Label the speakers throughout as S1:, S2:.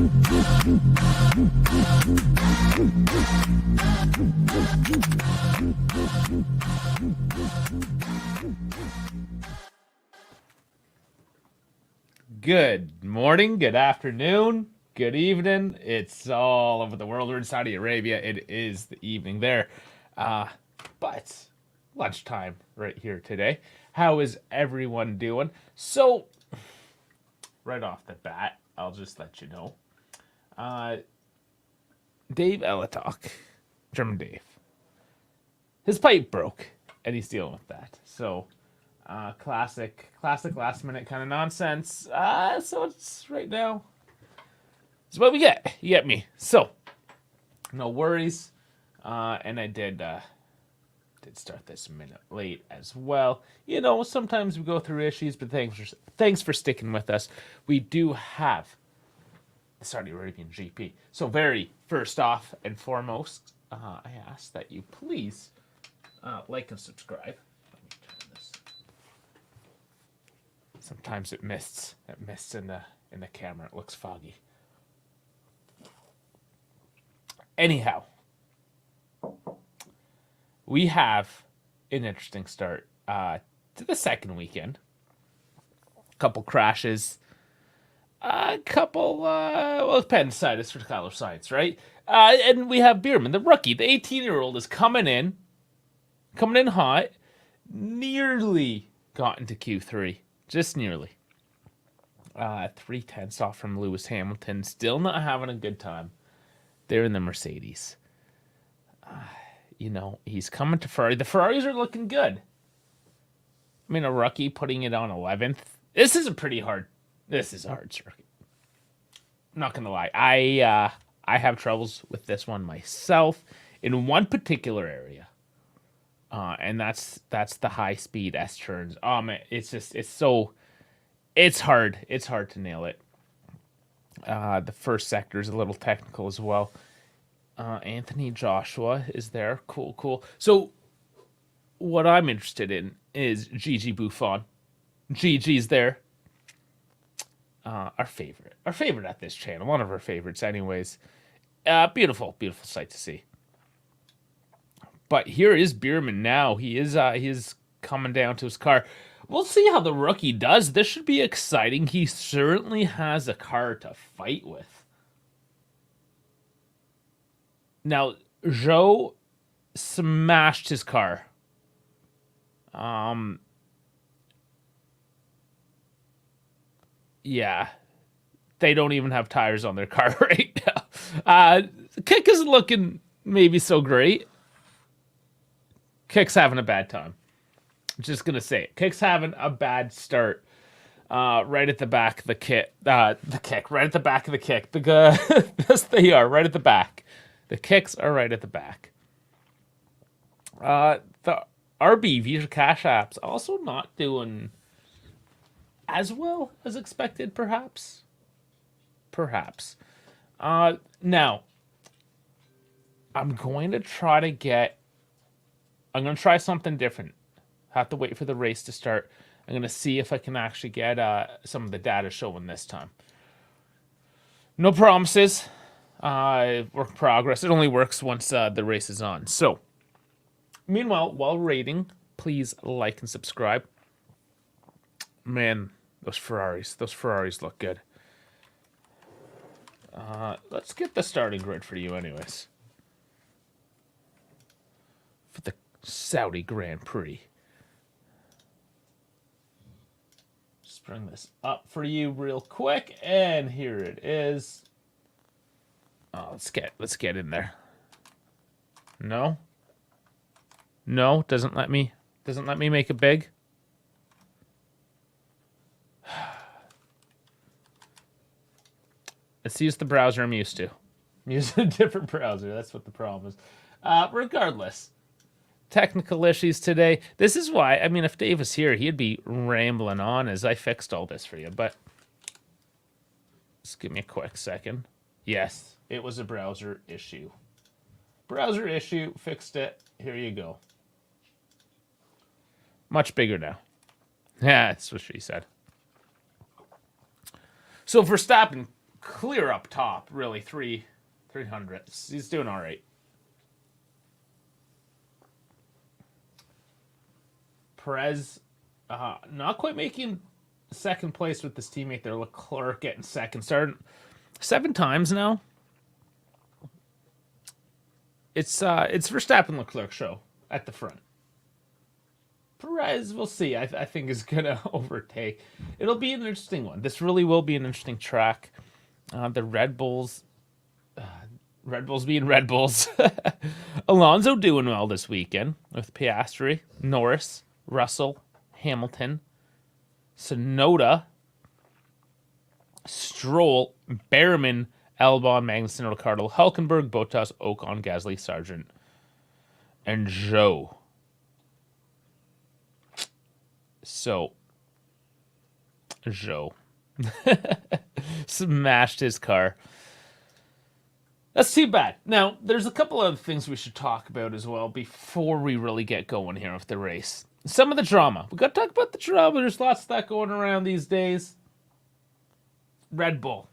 S1: Good morning, good afternoon, good evening. It's all over the world. We're in Saudi Arabia. It is the evening there. But lunchtime right here today. How is everyone doing? So, right off the bat, I'll just let you know. Dave Elatok, German Dave, his pipe broke, and he's dealing with that. So, classic last minute kind of nonsense. So it's right now. It's what we get. You get me. So, no worries. And I did start this a minute late as well. You know, sometimes we go through issues, but thanks for sticking with us. We do have the Saudi Arabian GP. So very first off and foremost, I ask that you please like and subscribe. Let me turn this. Sometimes it mists. It mists in the camera. It looks foggy. Anyhow, we have an interesting start to the second weekend. A couple crashes. A couple, appendicitis for Kyler Science, right? And we have Bierman, the rookie, the 18-year-old, is coming in hot. Nearly got into Q3. Just nearly. 3/10 off from Lewis Hamilton. Still not having a good time. They're in the Mercedes. You know, he's coming to Ferrari. The Ferraris are looking good. I mean, a rookie putting it on 11th. This is a hard circuit. I'm not going to lie. I have troubles with this one myself in one particular area. And that's the high speed S turns. Man, it's hard. It's hard to nail it. The first sector is a little technical as well. Anthony Joshua is there. Cool. So what I'm interested in is Gigi Buffon. Gigi's there. Our favorite at this channel. One of our favorites anyways. Beautiful sight to see. But here is Bierman now. He is coming down to his car. We'll see how the rookie does. This should be exciting. He certainly has a car to fight with. Now, Joe smashed his car. Yeah. They don't even have tires on their car right now. Kick isn't looking maybe so great. Kick's having a bad time. I'm just going to say it. Kick's having a bad start. Right at the back of the kick. Right at the back of the kick. Yes, they are. Right at the back. The kicks are right at the back. The RB Visa Cash apps also not doing as well as expected, perhaps. Now, I'm going to try something different. Have to wait for the race to start. I'm going to see if I can actually get some of the data showing this time. No promises. Work in progress. It only works once the race is on. So, meanwhile, while rating, please like and subscribe. Man, those Ferraris look good. Let's get the starting grid for you anyways. For the Saudi Grand Prix. Just bring this up for you real quick, and here it is. Oh, let's get in there. No, doesn't let me make it big. Let's use the browser I'm used to. I'm using a different browser. That's what the problem is. Regardless, technical issues today. This is why. I mean, if Dave was here, he'd be rambling on as I fixed all this for you. But just give me a quick second. Yes. It was a browser issue. Fixed it. Here you go. Much bigger now. Yeah, that's what she said. So Verstappen clear up top, really, 300s. He's doing all right. Perez, not quite making second place with his teammate there. Leclerc getting second. Starting 7 times now. It's Verstappen Leclerc show at the front. Perez, we'll see. I think is gonna overtake. It'll be an interesting one. This really will be an interesting track. The Red Bulls being Red Bulls. Alonso doing well this weekend with Piastri, Norris, Russell, Hamilton, Sonoda, Stroll, Behrman, Albon, Magnussen, Ricciardo, Hülkenberg, Bottas, Ocon, Gasly, Sargent, and Zhou. So, Zhou smashed his car. That's too bad. Now, there's a couple other things we should talk about as well before we really get going here with the race. Some of the drama. We got to talk about the drama. There's lots of that going around these days. Red Bull.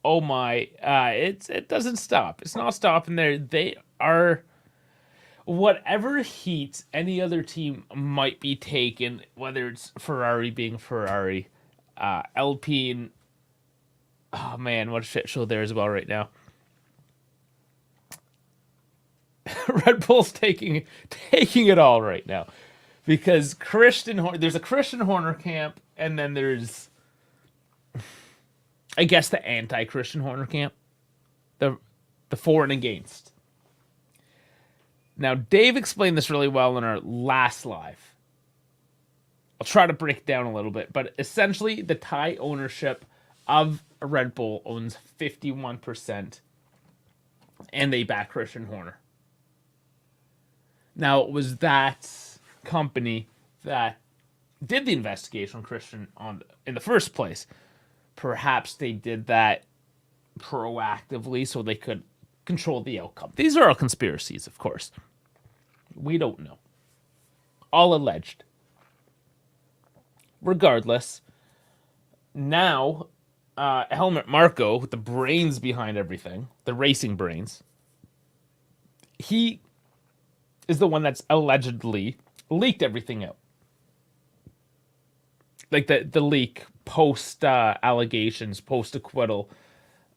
S1: Oh my. It doesn't stop. It's not stopping there. They are... Whatever heat any other team might be taking, whether it's Ferrari being Ferrari, Alpine... Oh man, what a shit show there as well right now. Red Bull's taking it all right now, because there's a Christian Horner camp, and then there's, I guess, the anti-Christian Horner camp, the for and against. Now, Dave explained this really well in our last live. I'll try to break it down a little bit, but essentially, the Thai ownership of Red Bull owns 51%, and they back Christian Horner. Now, it was that company that did the investigation on Christian in the first place. Perhaps they did that proactively so they could control the outcome. These are all conspiracies, of course. We don't know. All alleged. Regardless, now, Helmut Marko, with the brains behind everything, the racing brains, he is the one that's allegedly leaked everything out. Like the leak post allegations, post acquittal.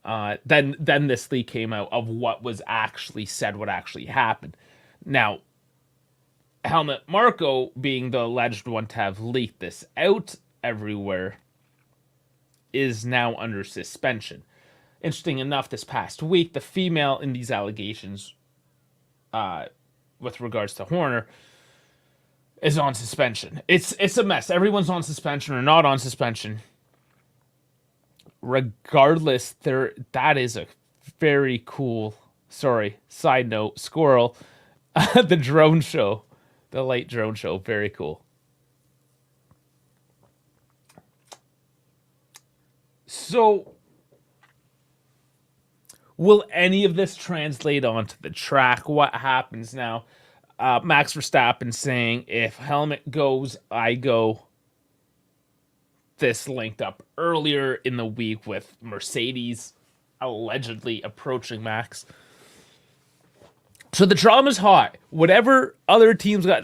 S1: Then this leak came out of what was actually said, what actually happened. Now, Helmut Marko, being the alleged one to have leaked this out everywhere, is now under suspension. Interesting enough, this past week, the female in these allegations, with regards to Horner, is on suspension. It's a mess. Everyone's on suspension or not on suspension. Regardless, that is a very cool. Sorry, side note, squirrel. The drone show, the light drone show, very cool. So, will any of this translate onto the track? What happens now? Max Verstappen saying, if Helmut goes, I go. This linked up earlier in the week with Mercedes allegedly approaching Max. So the drama's hot. Whatever other teams got,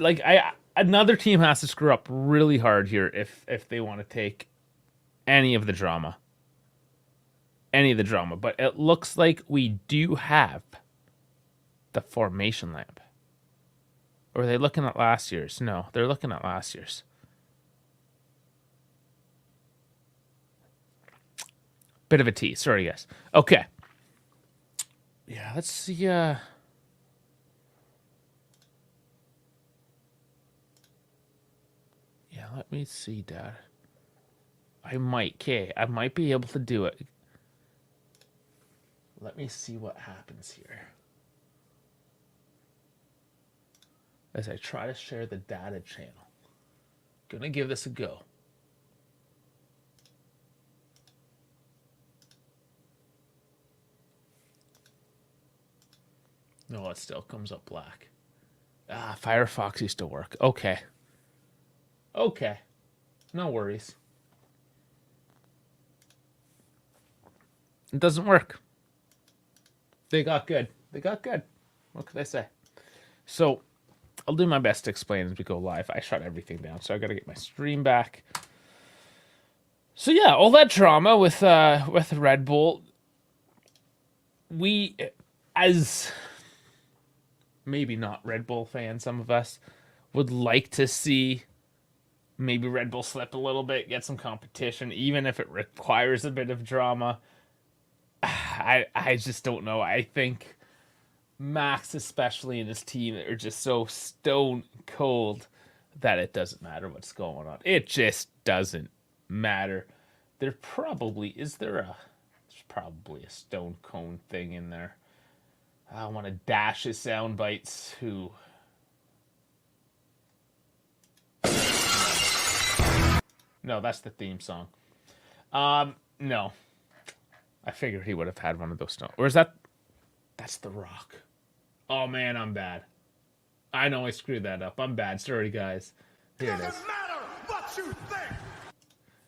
S1: another team has to screw up really hard here if they want to take any of the drama. But it looks like we do have the formation lamp. Or are they looking at last year's? No, they're looking at last year's. Bit of a tease. Sorry, guys. Okay. Yeah, let's see. Yeah, let me see, Dad. I might be able to do it. Let me see what happens here. As I try to share the data channel. Gonna give this a go. No, it still comes up black. Firefox used to work. Okay. No worries. It doesn't work. They got good. What could I say? So I'll do my best to explain as we go live. I shut everything down, so I got to get my stream back. So yeah, all that drama with Red Bull. We, as maybe not Red Bull fans, some of us would like to see maybe Red Bull slip a little bit, get some competition, even if it requires a bit of drama. I just don't know. I think Max, especially in his team, are just so stone cold that it doesn't matter what's going on. It just doesn't matter. There's probably a stone cone thing in there. I want to dash his sound bites. Who? No, that's the theme song. No. I figured he would have had one of those stones. Or is that? That's The Rock. Oh man, I'm bad. I know I screwed that up. I'm bad. Sorry, guys. Here it is.
S2: Doesn't matter what you think.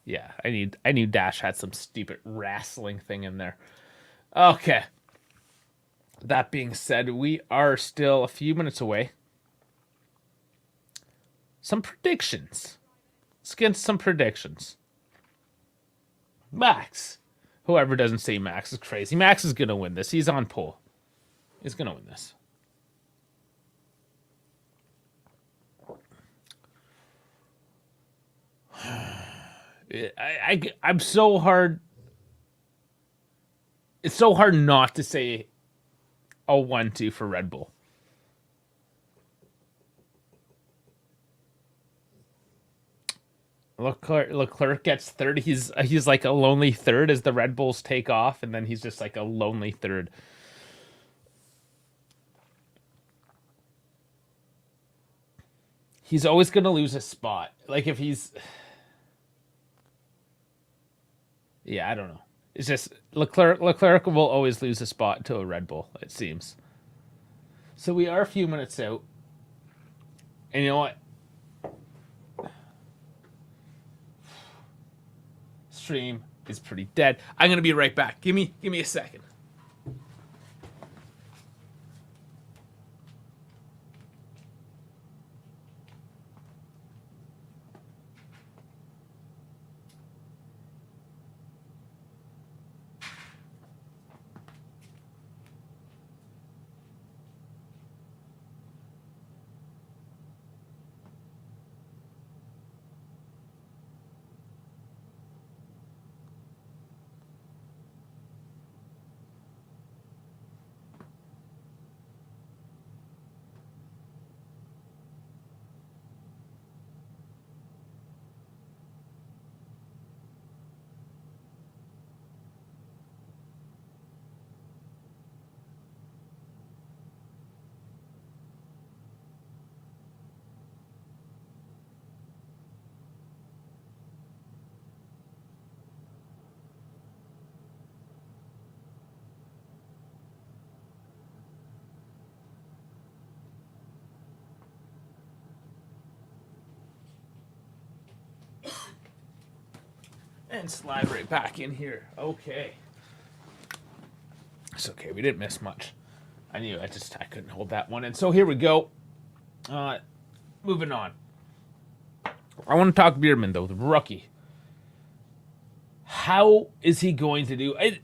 S1: Yeah, I knew Dash had some stupid wrestling thing in there. Okay. That being said, we are still a few minutes away. Some predictions. Let's get some predictions. Max. Whoever doesn't say Max is crazy. Max is going to win this. He's on pole. He's going to win this. I'm so hard. It's so hard not to say a 1-2 for Red Bull. Leclerc gets third. He's like a lonely third as the Red Bulls take off, and then he's just like a lonely third. He's always going to lose a spot. Like if he's... Yeah, I don't know. It's just Leclerc will always lose a spot to a Red Bull, it seems. So we are a few minutes out. And you know what? Stream is pretty dead. I'm going to be right back. Give me a second. And slide right back in here. Okay. It's okay. We didn't miss much. I knew I couldn't hold that one. And so here we go. Moving on. I want to talk Bierman, though, the rookie. How is he going to do it?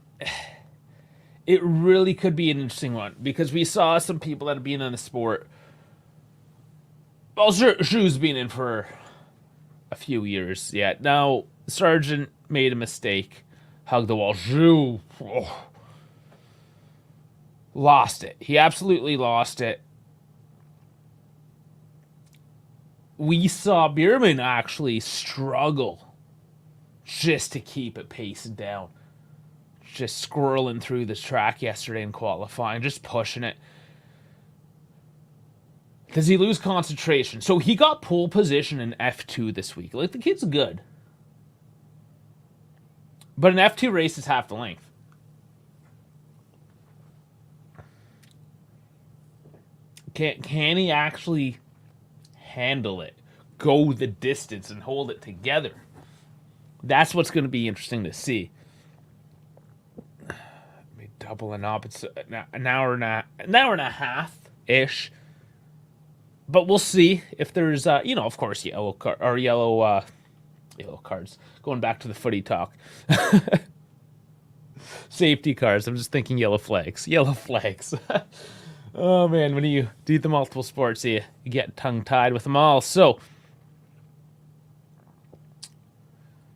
S1: It really could be an interesting one because we saw some people that have been in the sport. Well, Zhu's been in for a few years yet. Now, Sargent made a mistake. Hugged the wall. Zhu lost it. He absolutely lost it. We saw Bierman actually struggle just to keep it pacing down. Just squirreling through the track yesterday in qualifying. Just pushing it. Does he lose concentration? So he got pole position in F2 this week. Like, the kid's good. But an F2 race is half the length. Can he actually handle it? Go the distance and hold it together? That's what's going to be interesting to see. doubling up. It's an hour and a half ish. But we'll see if there's, of course, yellow cards. Going back to the footy talk, safety cars. I'm just thinking yellow flags. Yellow flags. Oh man, when you do the multiple sports, you get tongue tied with them all. So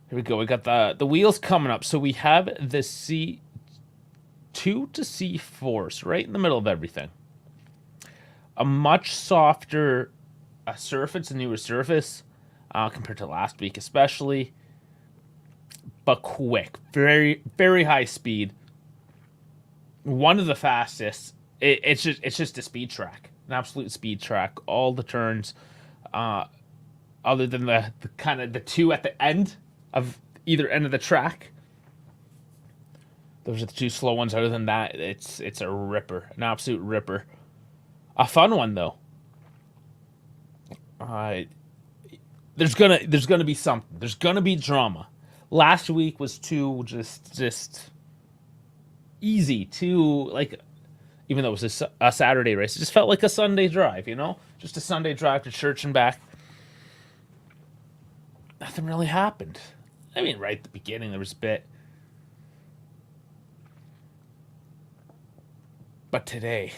S1: here we go. We got the wheels coming up. So we have the C2 to C4, so right in the middle of everything. A much softer surface, a newer surface, compared to last week especially. But quick, very, very high speed. One of the fastest. It's just a speed track, an absolute speed track. All the turns, other than the kind of the two at the end of either end of the track. Those are the two slow ones. Other than that, it's a ripper, an absolute ripper. A fun one though. There's gonna be something. There's gonna be drama. Last week was too just easy, too like. Even though it was a Saturday race, it just felt like a Sunday drive, Just a Sunday drive to church and back. Nothing really happened. I mean, right at the beginning, there was a bit. But today,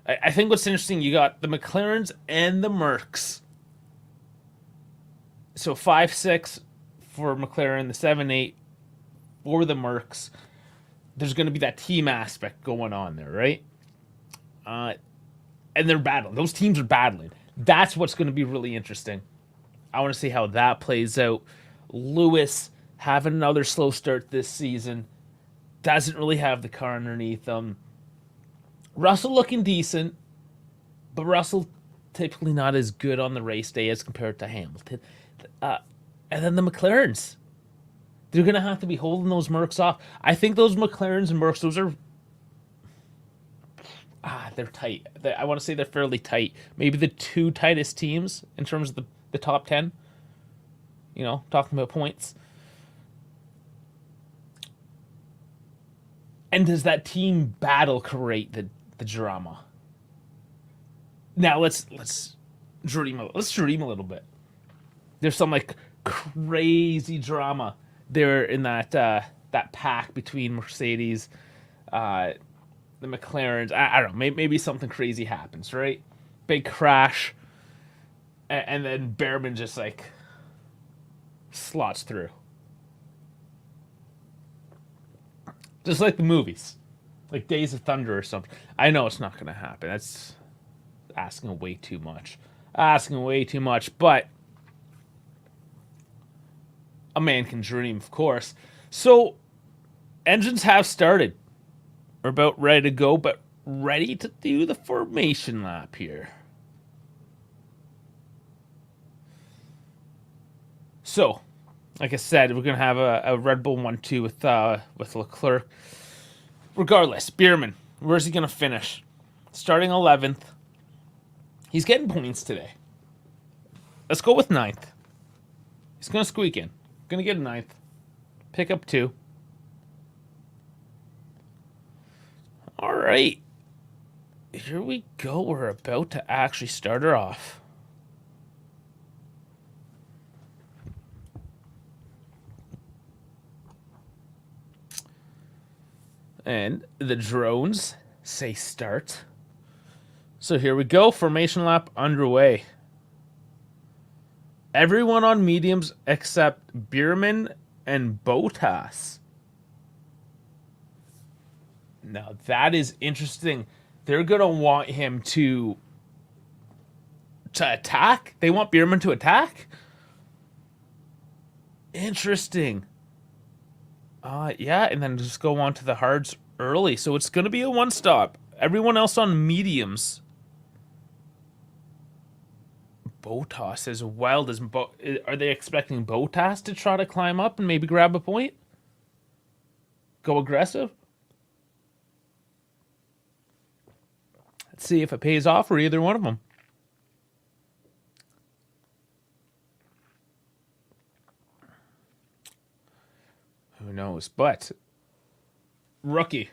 S1: I think what's interesting, you got the McLarens and the Mercs. So 5-6 for McLaren, the 7-8 for the Mercs. There's going to be that team aspect going on there, right? And they're battling. Those teams are battling. That's what's going to be really interesting. I want to see how that plays out. Lewis having another slow start this season. Doesn't really have the car underneath him. Russell looking decent, but Russell typically not as good on the race day as compared to Hamilton. And then the McLarens. They're going to have to be holding those Mercs off. I think those McLarens and Mercs, those are... they're tight. I want to say they're fairly tight. Maybe the two tightest teams in terms of the top 10. Talking about points. And does that team battle create the drama? Now, let's dream a little bit. There's some, crazy drama there in that pack between Mercedes, the McLarens. I don't know. Maybe something crazy happens, right? Big crash, and then Behrman just slots through, just like the movies, like Days of Thunder or something. I know it's not going to happen. That's asking way too much. But a man can dream, of course. So, engines have started. We're about ready to go, but ready to do the formation lap here. So, like I said, we're going to have a Red Bull 1-2 with Leclerc. Regardless, Behrman, where's he going to finish? Starting 11th. He's getting points today. Let's go with 9th. He's going to squeak in. Going to get a 9th. Pick up 2. All right. Here we go. We're about to actually start her off. And the drones say start. So here we go. Formation lap underway. Everyone on mediums except Behrman and Bottas. Now that is interesting. They're going to want him to attack. They want Behrman to attack? Interesting. Yeah, and then just go on to the hards early. So it's going to be a one-stop. Everyone else on mediums. Bottas as wild as... Are they expecting Bottas to try to climb up and maybe grab a point? Go aggressive? Let's see if it pays off for either one of them. Who knows? But rookie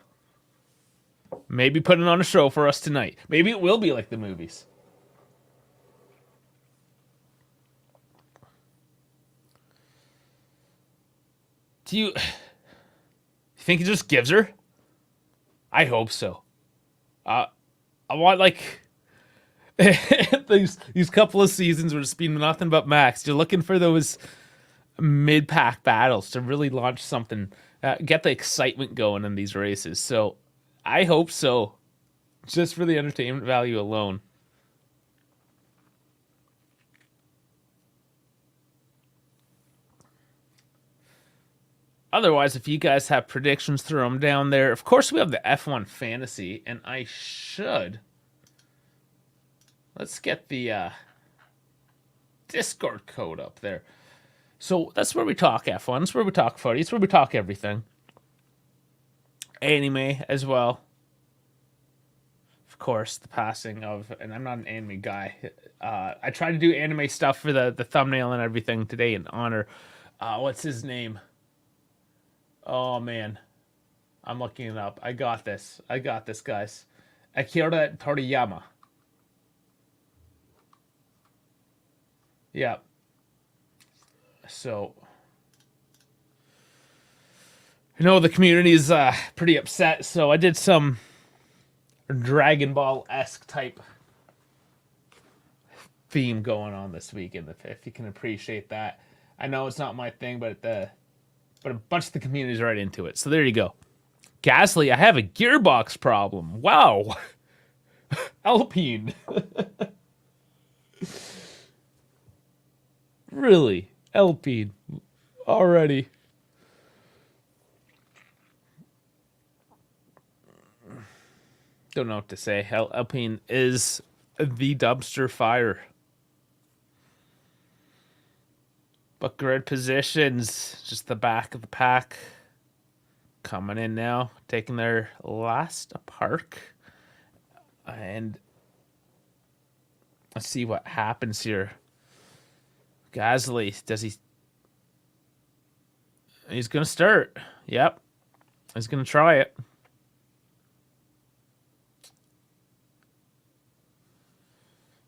S1: Maybe putting on a show for us tonight. Maybe it will be like the movies. Do you think he just gives her? I hope so. I want like these couple of seasons where it's been nothing but Max. You're looking for those mid-pack battles to really launch something, get the excitement going in these races. So I hope so, just for the entertainment value alone. Otherwise, if you guys have predictions, throw them down there. Of course, we have the F1 Fantasy, and I should... Let's get the Discord code up there. So that's where we talk F1. That's where we talk footy. It's where we talk everything. Anime as well. Of course, the passing of... And I'm not an anime guy. I tried to do anime stuff for the thumbnail and everything today in honor. What's his name? Oh, man. I'm looking it up. I got this. Guys. Akira Toriyama. Yeah. So, I know the community is pretty upset, so I did some Dragon Ball-esque type theme going on this weekend, if you can appreciate that. I know it's not my thing, but a bunch of the community is right into it. So there you go. Gasly, I have a gearbox problem. Wow. Alpine. Really? Alpine. Already. Don't know what to say. Alpine is the dumpster fire. But grid positions, just the back of the pack. Coming in now, taking their last park. And let's see what happens here. Gasly, he's going to start. Yep. He's going to try it.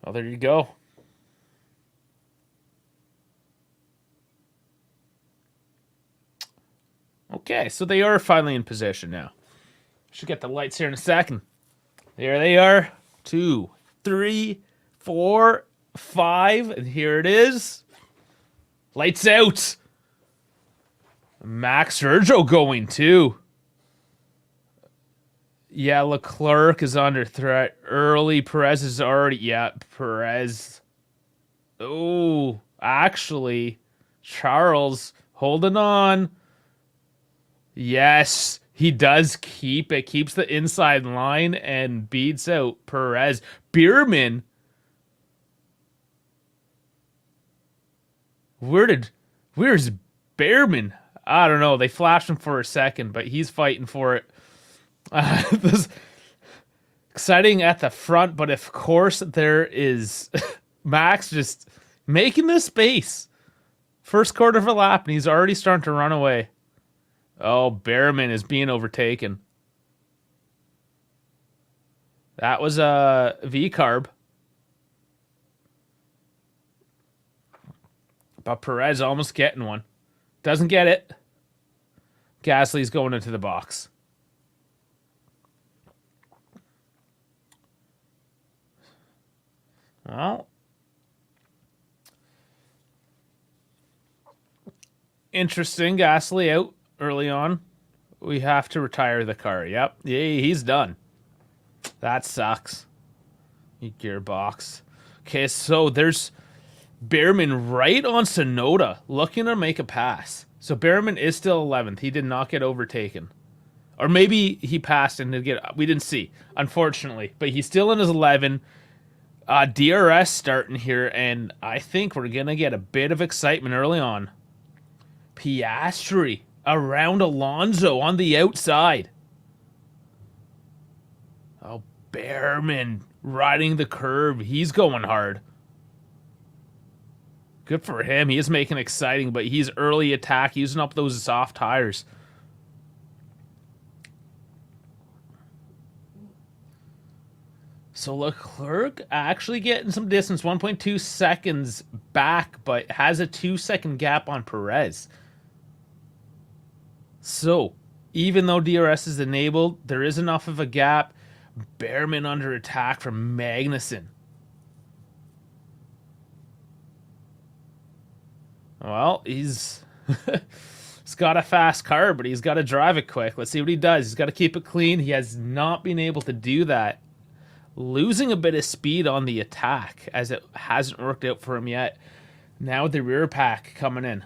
S1: Well, there you go. Okay, so they are finally in position now. Should get the lights here in a second. There they are. 2, 3, 4, 5, and here it is. Lights out. Max Sergio going too. Yeah, Leclerc is under threat early. Perez is already... Yeah, Perez. Oh, actually, Charles holding on. Yes, he does keep it. Keeps the inside line and beats out Perez. Bierman. Where's Behrman? I don't know. They flashed him for a second, but he's fighting for it. This exciting at the front, but of course there is Max just making the space. First quarter of a lap, and he's already starting to run away. Oh, Behrman is being overtaken. That was a V-carb. But Perez almost getting one. Doesn't get it. Gasly's going into the box. Well, interesting. Gasly out early on. We have to retire the car. Yep. Yeah, he's done. That sucks. You gearbox. Okay, so there's Behrman right on Sonoda looking to make a pass. So Behrman is still 11th. He did not get overtaken. Or maybe he passed and did get... We didn't see, unfortunately. But he's still in his 11. DRS starting here, and I think we're going to get a bit of excitement early on. Piastri around Alonso on the outside. Oh, Behrman riding the curve. He's going hard. Good for him. He is making it exciting, but he's early attack, using up those soft tires. So Leclerc actually getting some distance, 1.2 seconds back, but has a 2-second gap on Perez. So, even though DRS is enabled, there is enough of a gap. Behrman under attack from Magnussen. Well, he's got a fast car, but he's got to drive it quick. Let's see what he does. He's got to keep it clean. He has not been able to do that. Losing a bit of speed on the attack, as it hasn't worked out for him yet. Now the rear pack coming in.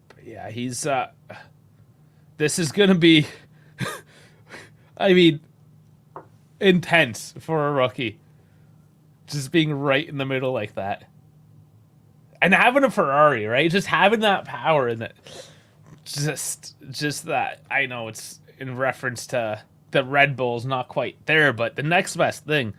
S1: But yeah, he's... this is going to be... I mean... intense for a rookie. Just being right in the middle like that. And having a Ferrari, right? Just having that power and that... Just that. I know it's in reference to the Red Bull's not quite there, but the next best thing.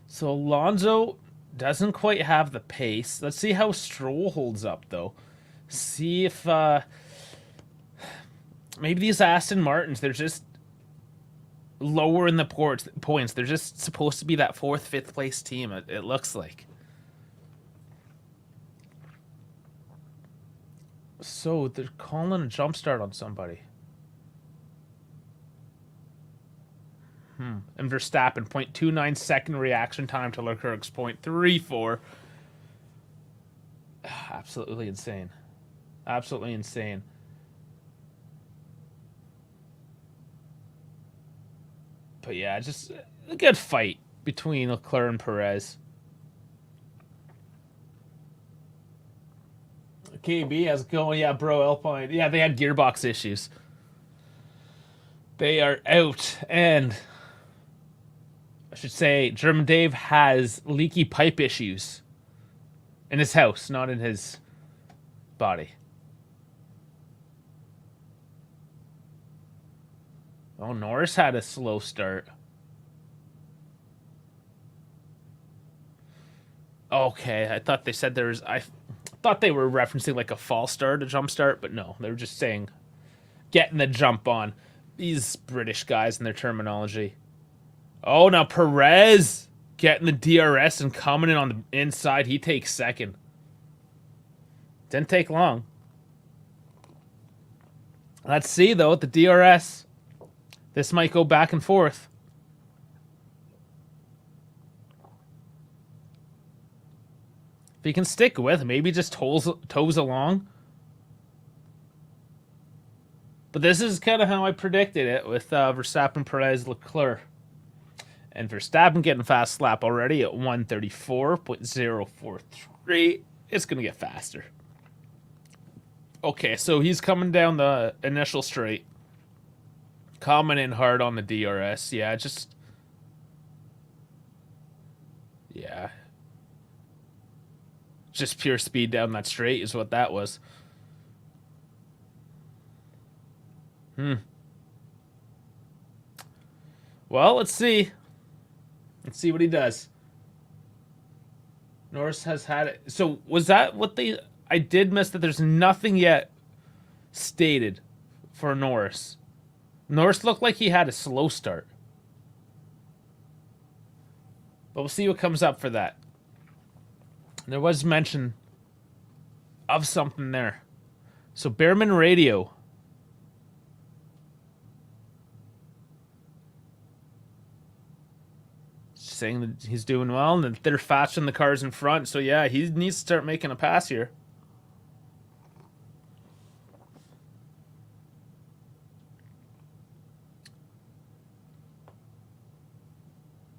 S1: So Alonso doesn't quite have the pace. Let's see how Stroll holds up, though. See if maybe these Aston Martins, they're just lower in the points. They're just supposed to be that 4th, 5th place team, it looks like. So they're calling a jump start on somebody. And Verstappen, 0.29 second reaction time to Leclerc's 0.34. Absolutely insane. Absolutely insane. But yeah, just a good fight between Leclerc and Perez. KB, how's it going? Yeah, bro, Alpine. Yeah, they had gearbox issues. They are out, and I should say German Dave has leaky pipe issues in his house, not in his body. Oh, Norris had a slow start. Okay, I thought they said there was... I thought they were referencing like a false start, a jump start, but no, they were just saying getting the jump on. These British guys and their terminology. Oh, now Perez getting the DRS and coming in on the inside. He takes second. Didn't take long. Let's see, though, at the DRS. This might go back and forth. If he can stick with, maybe just toes along. But this is kind of how I predicted it with Verstappen, Perez, Leclerc. And Verstappen getting fast lap already at 134.043. It's going to get faster. Okay, so he's coming down the initial straight. Coming in hard on the DRS. Yeah, just... yeah. Just pure speed down that straight is what that was. Well, let's see. Let's see what he does. Norris has had it. So, was that what they... I did miss that there's nothing yet stated for Norris. Norris looked like he had a slow start. But we'll see what comes up for that. There was mention of something there. So, Behrman Radio. Saying that he's doing well and that they're faster than the cars in front. So, yeah, he needs to start making a pass here.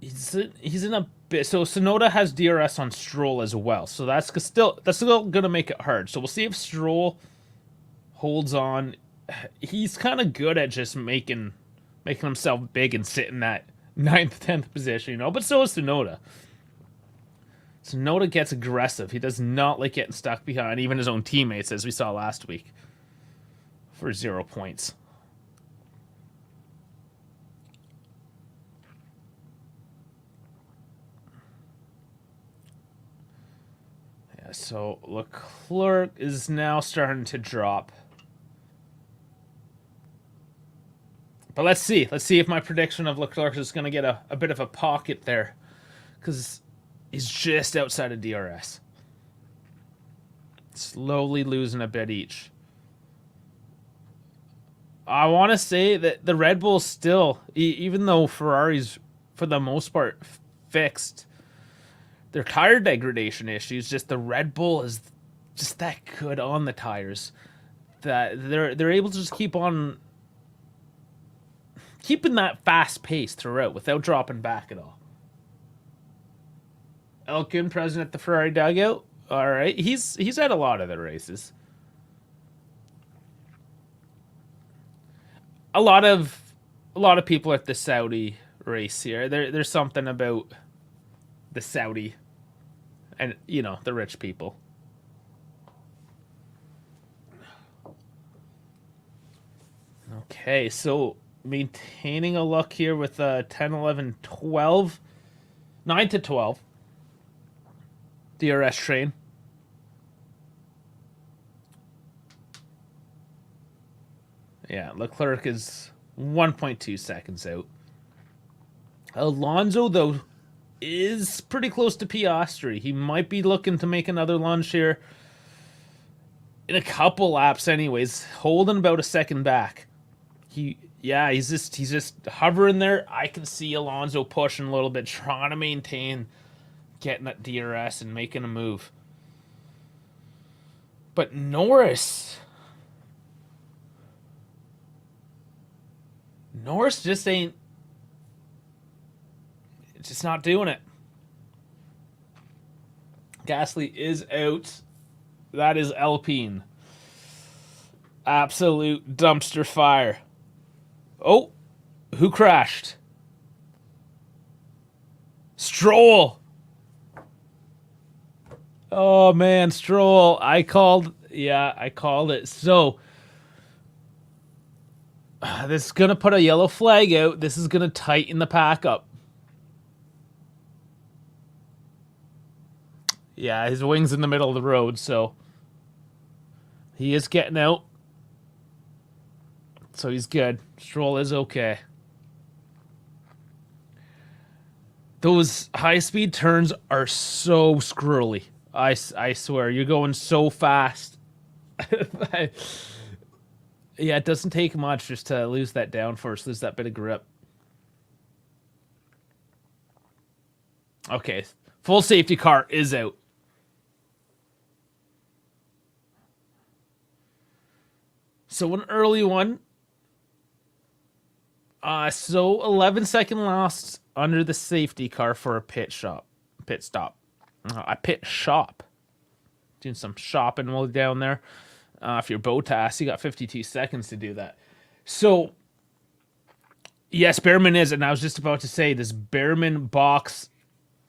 S1: He's in a bit. So Tsunoda has DRS on Stroll as well. So that's still gonna make it hard. So we'll see if Stroll holds on. He's kind of good at just making himself big and sitting that 9th, 10th position, you know. But so is Tsunoda. Tsunoda gets aggressive. He does not like getting stuck behind even his own teammates, as we saw last week, for 0 points. So Leclerc is now starting to drop. But let's see. Let's see if my prediction of Leclerc is going to get a bit of a pocket there. Because he's just outside of DRS. Slowly losing a bit each. I want to say that the Red Bull still, even though Ferrari's for the most part fixed their tire degradation issues, just the Red Bull is just that good on the tires that they're able to just keep on keeping that fast pace throughout without dropping back at all. Elkin present at the Ferrari dugout. All right, he's at a lot of the races. A lot of people at the Saudi race here. There's something about the Saudi and, you know, the rich people. Okay, so maintaining a look here with 10, 11, 12. 9 to 12. DRS train. Yeah, Leclerc is 1.2 seconds out. Alonso, though, is pretty close to Piastri. He might be looking to make another lunge here in a couple laps anyways, holding about a second back. He's just hovering there. I can see Alonso pushing a little bit, trying to maintain getting that DRS and making a move. But Norris just ain't, just not doing it. Gasly is out. That is Alpine. Absolute dumpster fire. Oh, who crashed? Stroll. Oh man, Stroll. I called it. So this is gonna put a yellow flag out. This is gonna tighten the pack up. Yeah, his wing's in the middle of the road, so he is getting out. So he's good. Stroll is okay. Those high-speed turns are so squirrely. I swear, you're going so fast. Yeah, it doesn't take much just to lose that downforce, lose that bit of grip. Okay, full safety car is out. So an early one. So 11-second loss under the safety car for a pit stop. A pit shop. Doing some shopping while down there. If you're Bottas, you got 52 seconds to do that. So, yes, Behrman is, and I was just about to say, does Behrman box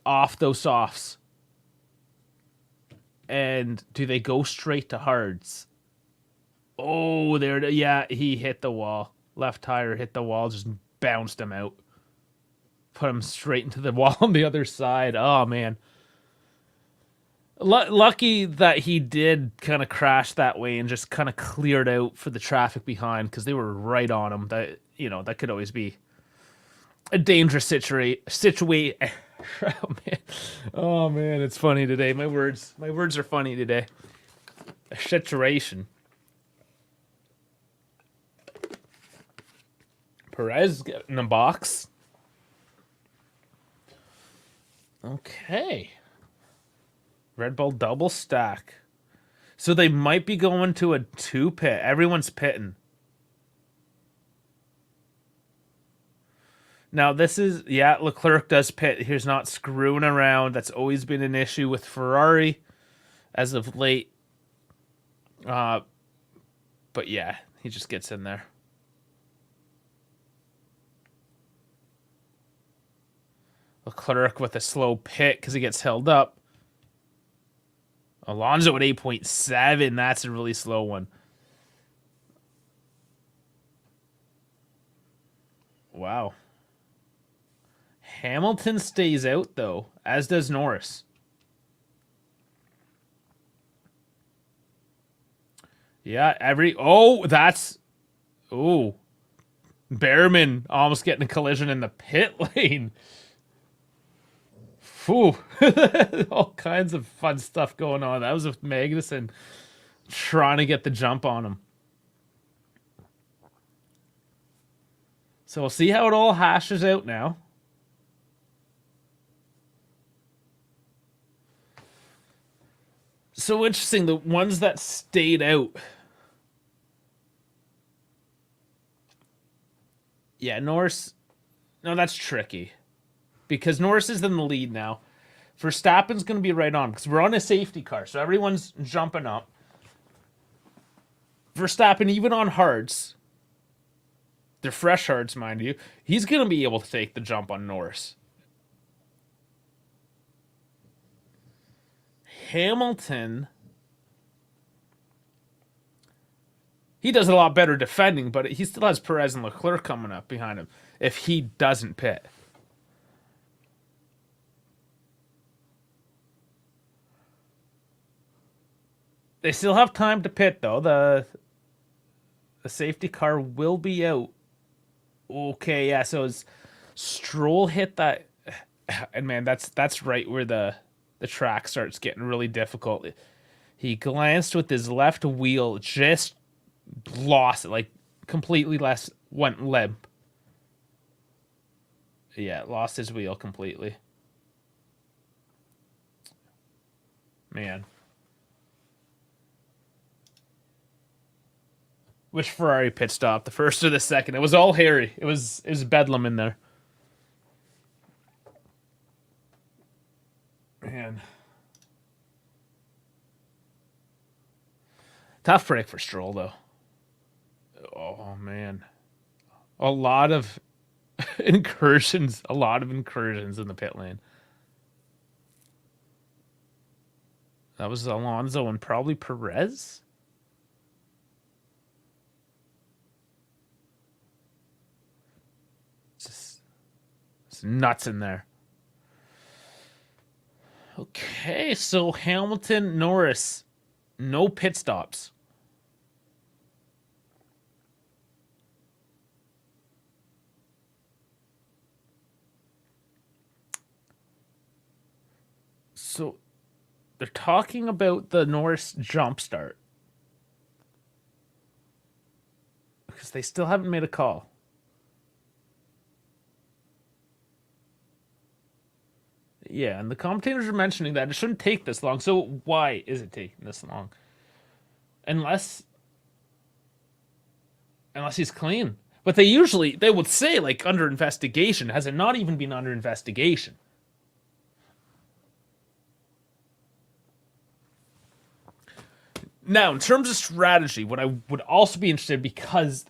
S1: off those softs? And do they go straight to hards? Oh, there, yeah, he hit the wall. Left tire hit the wall, just bounced him out. Put him straight into the wall on the other side. Oh, man. Lucky that he did kind of crash that way and just kind of cleared out for the traffic behind, because they were right on him. That, you know, that could always be a dangerous situation. Oh man, it's funny today. My words are funny today. A situation. Perez getting a box. Okay. Red Bull double stack. So they might be going to a 2-pit. Everyone's pitting. Now this is, yeah, Leclerc does pit. He's not screwing around. That's always been an issue with Ferrari as of late. But yeah, he just gets in there. Leclerc with a slow pit because he gets held up. Alonso at 8.7. That's a really slow one. Wow. Hamilton stays out, though, as does Norris. Yeah, oh, that's oh, Behrman almost getting a collision in the pit lane. Phew. All kinds of fun stuff going on. That was with Magnussen trying to get the jump on him. So we'll see how it all hashes out now. So interesting, the ones that stayed out. Yeah, Norris. No, that's tricky. Because Norris is in the lead now. Verstappen's going to be right on because we're on a safety car, so everyone's jumping up. Verstappen, even on hards, they're fresh hards, mind you, he's going to be able to take the jump on Norris. Hamilton, he does a lot better defending, but he still has Perez and Leclerc coming up behind him if he doesn't pit. They still have time to pit, though. The safety car will be out. Okay, yeah, so as Stroll hit that, and man, that's right where the track starts getting really difficult. He glanced with his left wheel, just lost it, like completely went limp. Yeah, lost his wheel completely. Man. Which Ferrari pit stop? The first or the second? It was all hairy. It was bedlam in there. Man. Tough break for Stroll, though. Oh, man. A lot of incursions. A lot of incursions in the pit lane. That was Alonso and probably Perez? It's nuts in there. Okay, so Hamilton, Norris, no pit stops. So they're talking about the Norris jump start because they still haven't made a call. Yeah, and the commentators are mentioning that it shouldn't take this long. So why is it taking this long? Unless he's clean. But they would say like under investigation. Has it not even been under investigation? Now, in terms of strategy, what I would also be interested in, because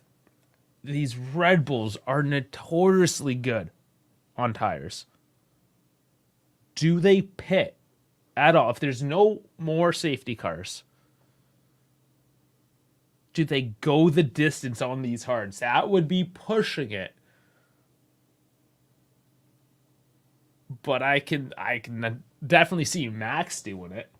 S1: these Red Bulls are notoriously good on tires. Do they pit at all? If there's no more safety cars, do they go the distance on these hards? That would be pushing it. But I can definitely see Max doing it.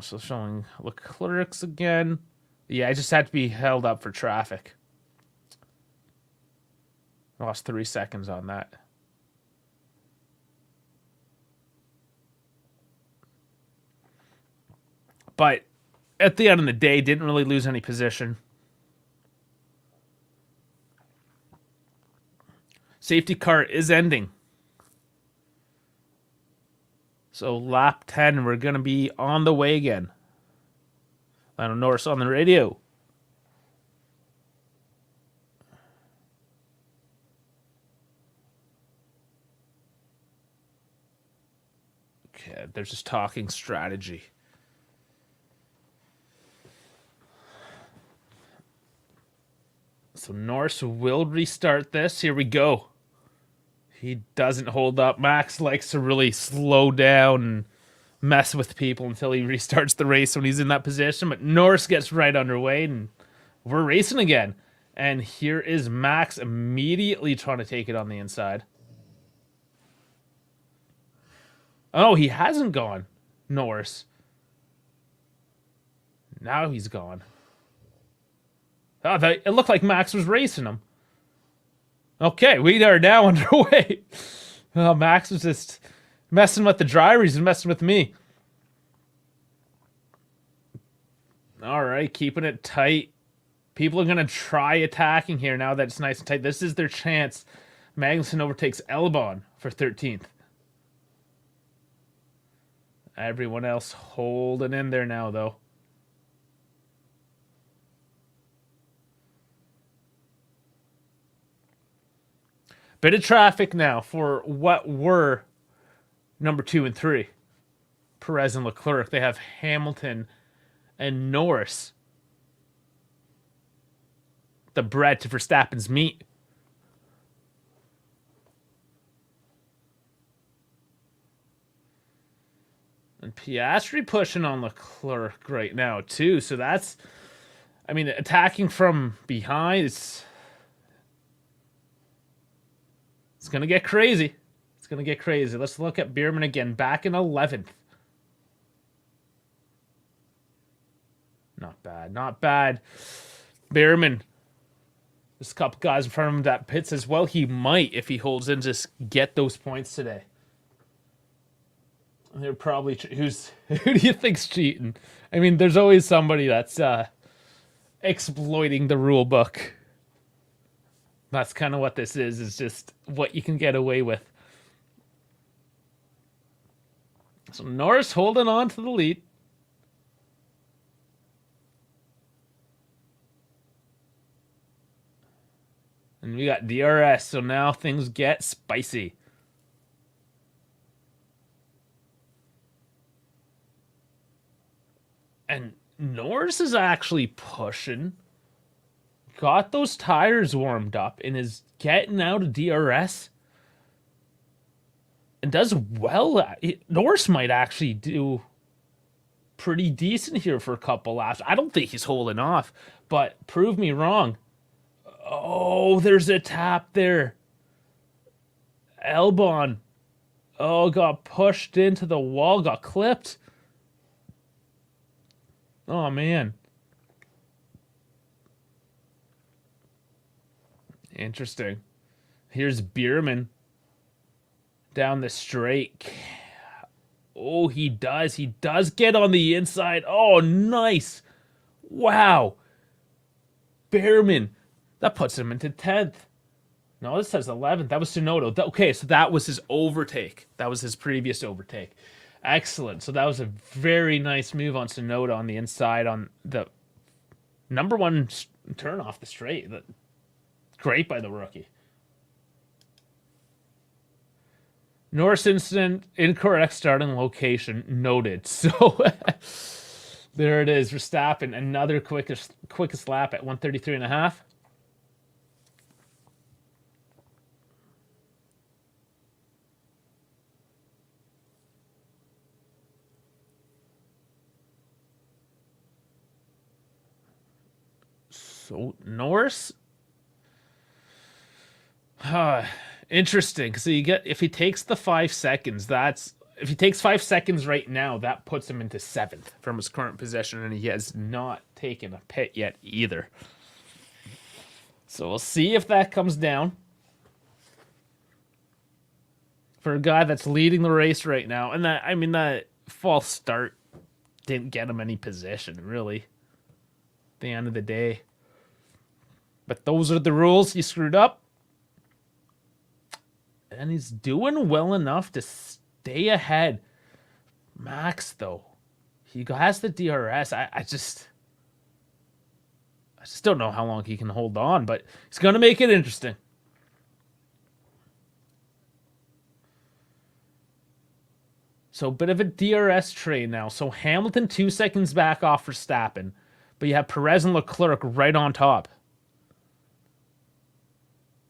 S1: So showing Leclerc's again. Yeah, I just had to be held up for traffic. I lost 3 seconds on that. But at the end of the day, didn't really lose any position. Safety car is ending. So lap 10, we're going to be on the way again. Lando Norris on the radio. Okay, they're just talking strategy. So Norris will restart this. Here we go. He doesn't hold up. Max likes to really slow down and mess with people until he restarts the race when he's in that position. But Norris gets right underway and we're racing again. And here is Max immediately trying to take it on the inside. Oh, he hasn't gone. Norris. Now he's gone. Oh, it looked like Max was racing him. Okay, we are now underway. Oh, Max was just messing with the drivers and messing with me. All right, keeping it tight. People are going to try attacking here now that it's nice and tight. This is their chance. Magnussen overtakes Albon for 13th. Everyone else holding in there now, though. Bit of traffic now for what were number 2 and 3. Perez and Leclerc. They have Hamilton and Norris. The bread to Verstappen's meat. And Piastri pushing on Leclerc right now, too. So that's, I mean, attacking from behind, it's going to get crazy. It's going to get crazy. Let's look at Bierman again, back in 11th. Not bad, not bad. Bierman. There's a couple guys in front of him that pits as well. He might, if he holds in, just get those points today. They're probably who do you think's cheating? I mean, there's always somebody that's exploiting the rule book. That's kind of what this is just what you can get away with. So Norris holding on to the lead. And we got DRS, so now things get spicy. And Norris is actually pushing. Got those tires warmed up and is getting out of DRS. And does well. Norris might actually do pretty decent here for a couple laps. I don't think he's holding off, but prove me wrong. Oh, there's a tap there. Albon. Oh, got pushed into the wall, got clipped. Oh, man. Interesting. Here's Bierman down the straight. Oh, he does. He does get on the inside. Oh, nice. Wow. Bierman. That puts him into 10th. No, this says 11th. That was Tsunoda. Okay, so that was his overtake. That was his previous overtake. Excellent. So that was a very nice move on Tsunoda on the inside on the number 1 turn off the straight. Great by the rookie. Norris incident, incorrect starting location noted. So there it is. Verstappen, another quickest lap at 1:33.5. So Norris, interesting. So you get, if he takes the 5 seconds, if he takes 5 seconds right now, that puts him into 7th from his current position, and he has not taken a pit yet either. So we'll see if that comes down for a guy that's leading the race right now. And that false start didn't get him any position, really. At the end of the day. But those are the rules. He screwed up. And he's doing well enough to stay ahead. Max, though. He has the DRS. I just don't know how long he can hold on. But he's going to make it interesting. So a bit of a DRS train now. So Hamilton 2 seconds back off Verstappen. But you have Perez and Leclerc right on top.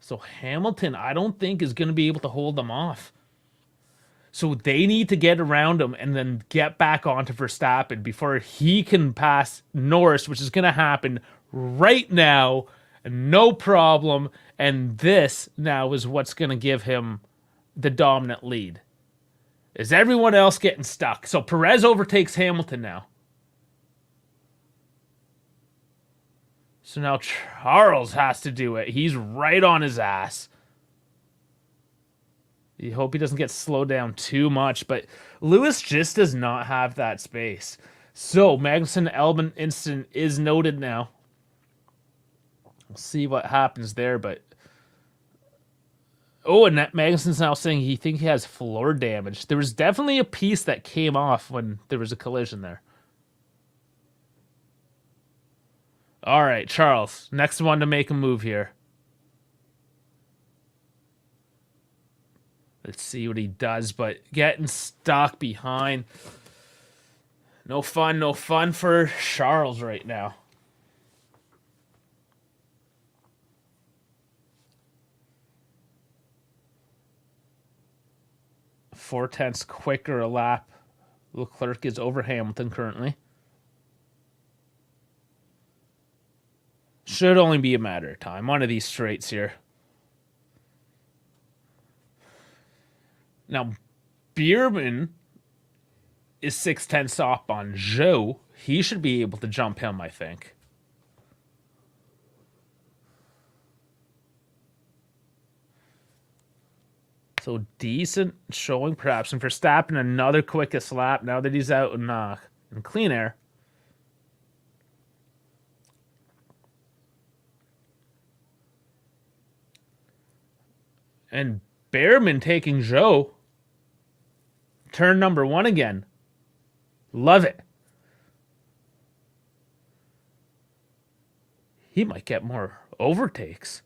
S1: So Hamilton, I don't think, is going to be able to hold them off. So they need to get around him and then get back onto Verstappen before he can pass Norris, which is going to happen right now. No problem. And this now is what's going to give him the dominant lead. Is everyone else getting stuck? So Perez overtakes Hamilton now. So now Charles has to do it. He's right on his ass. You hope he doesn't get slowed down too much, but Lewis just does not have that space. So Magnussen-Albon incident is noted now. We'll see what happens there, but... Oh, and Magnussen's now saying he thinks he has floor damage. There was definitely a piece that came off when there was a collision there. All right, Charles, next one to make a move here. Let's see what he does, but getting stuck behind. No fun for Charles right now. Four-tenths quicker a lap. Leclerc is over Hamilton currently. Should only be a matter of time. One of these straights here. Now, Bierman is 6/10 off on Zhou. He should be able to jump him, I think. So decent showing perhaps. And Verstappen, another quickest lap now that he's out in clean air. And Behrman taking Zhou. Turn number 1 again. Love it. He might get more overtakes.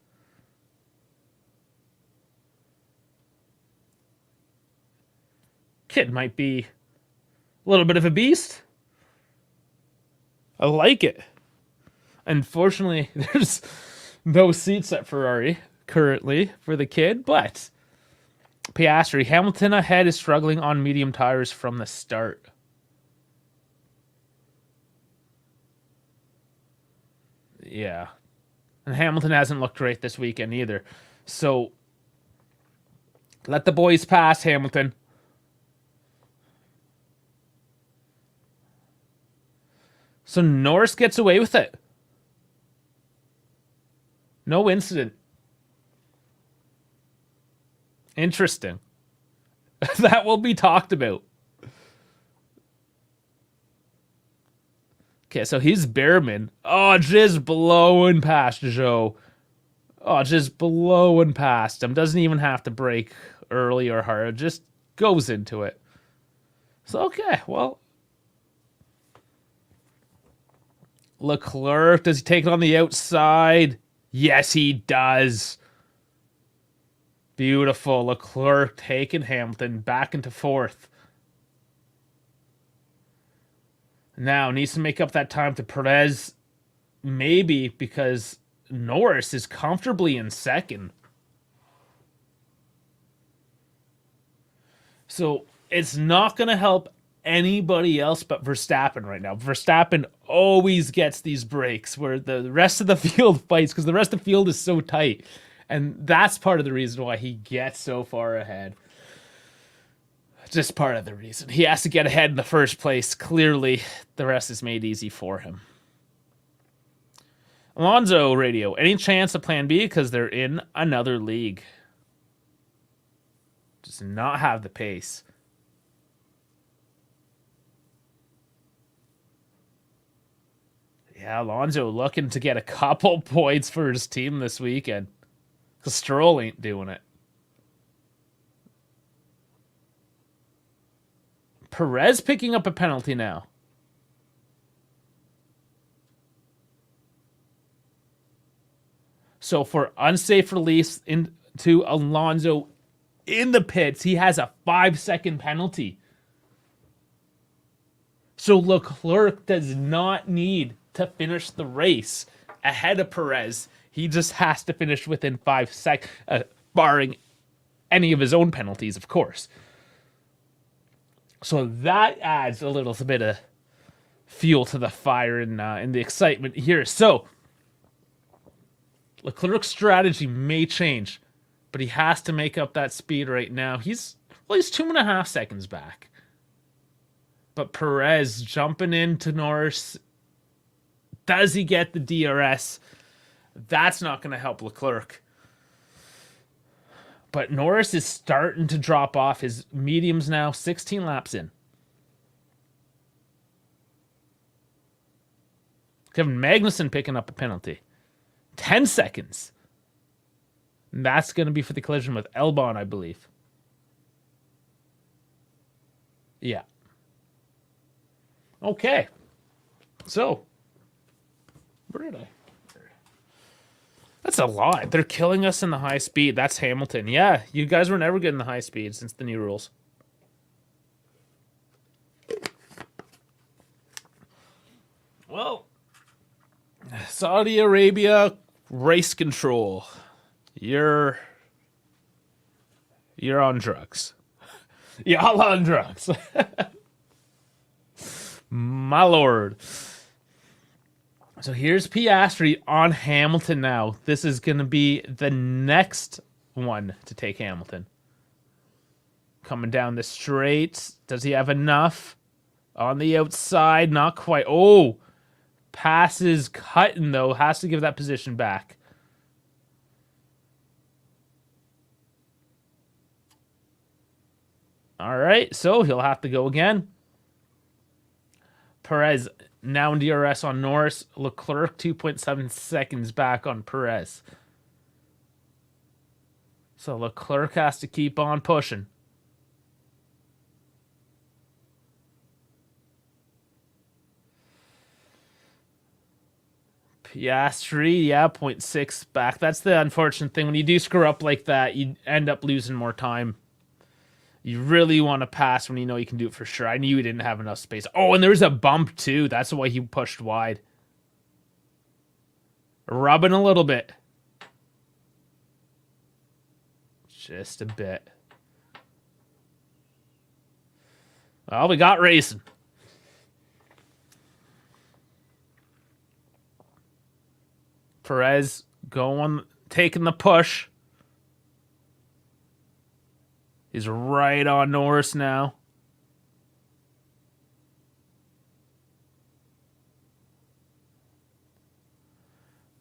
S1: Kid might be a little bit of a beast. I like it. Unfortunately, there's no seats at Ferrari currently for the kid, but Piastri, Hamilton ahead, is struggling on medium tires from the start. Yeah. And Hamilton hasn't looked great this weekend either. So let the boys pass, Hamilton. So Norris gets away with it. No incident. Interesting. That will be talked about. Okay, so he's Behrman. Oh, just blowing past Zhou. Oh, just blowing past him. Doesn't even have to brake early or hard. Just goes into it. So, okay, well. Leclerc, does he take it on the outside? Yes, he does. Beautiful. Leclerc taking Hamilton back into 4th. Now, needs to make up that time to Perez. Maybe because Norris is comfortably in 2nd. So, it's not going to help anybody else but Verstappen right now. Verstappen always gets these breaks where the rest of the field fights because the rest of the field is so tight. And that's part of the reason why he gets so far ahead. Just part of the reason. He has to get ahead in the first place. Clearly, the rest is made easy for him. Alonso radio. Any chance of plan B? Because they're in another league. Does not have the pace. Yeah, Alonso looking to get a couple points for his team this weekend. Because Stroll ain't doing it. Perez picking up a penalty now. So for unsafe release into Alonso in the pits, he has a 5-second penalty. So Leclerc does not need to finish the race ahead of Perez. He just has to finish within 5 seconds, barring any of his own penalties, of course. So that adds a little bit of fuel to the fire and the excitement here. So Leclerc's strategy may change, but he has to make up that speed right now. He's Well, he's 2.5 seconds back. But Perez jumping into Norris. Does he get the DRS? That's not going to help Leclerc. But Norris is starting to drop off. His mediums now 16 laps in. Kevin Magnussen picking up a penalty. 10 seconds. And that's going to be for the collision with Albon, I believe. Yeah. Okay. So, where did I? That's a lot. They're killing us in the high speed. That's Hamilton. Yeah, you guys were never good in the high speed since the new rules. Well, Saudi Arabia race control. You're on drugs. Y'all on drugs. My lord. So here's Piastri on Hamilton now. This is going to be the next one to take Hamilton. Coming down the straight. Does he have enough? On the outside, not quite. Oh, passes cutting though. Has to give that position back. All right, so he'll have to go again. Perez now in DRS on Norris. Leclerc 2.7 seconds back on Perez. So Leclerc has to keep on pushing. Piastri, yeah, 0.6 back. That's the unfortunate thing. When you do screw up like that, you end up losing more time. You really want to pass when you know you can do it for sure. I knew he didn't have enough space. Oh, and there was a bump too. That's why he pushed wide. Rubbing a little bit. Just a bit. Well, we got racing. Perez going, taking the push. He's right on Norris now.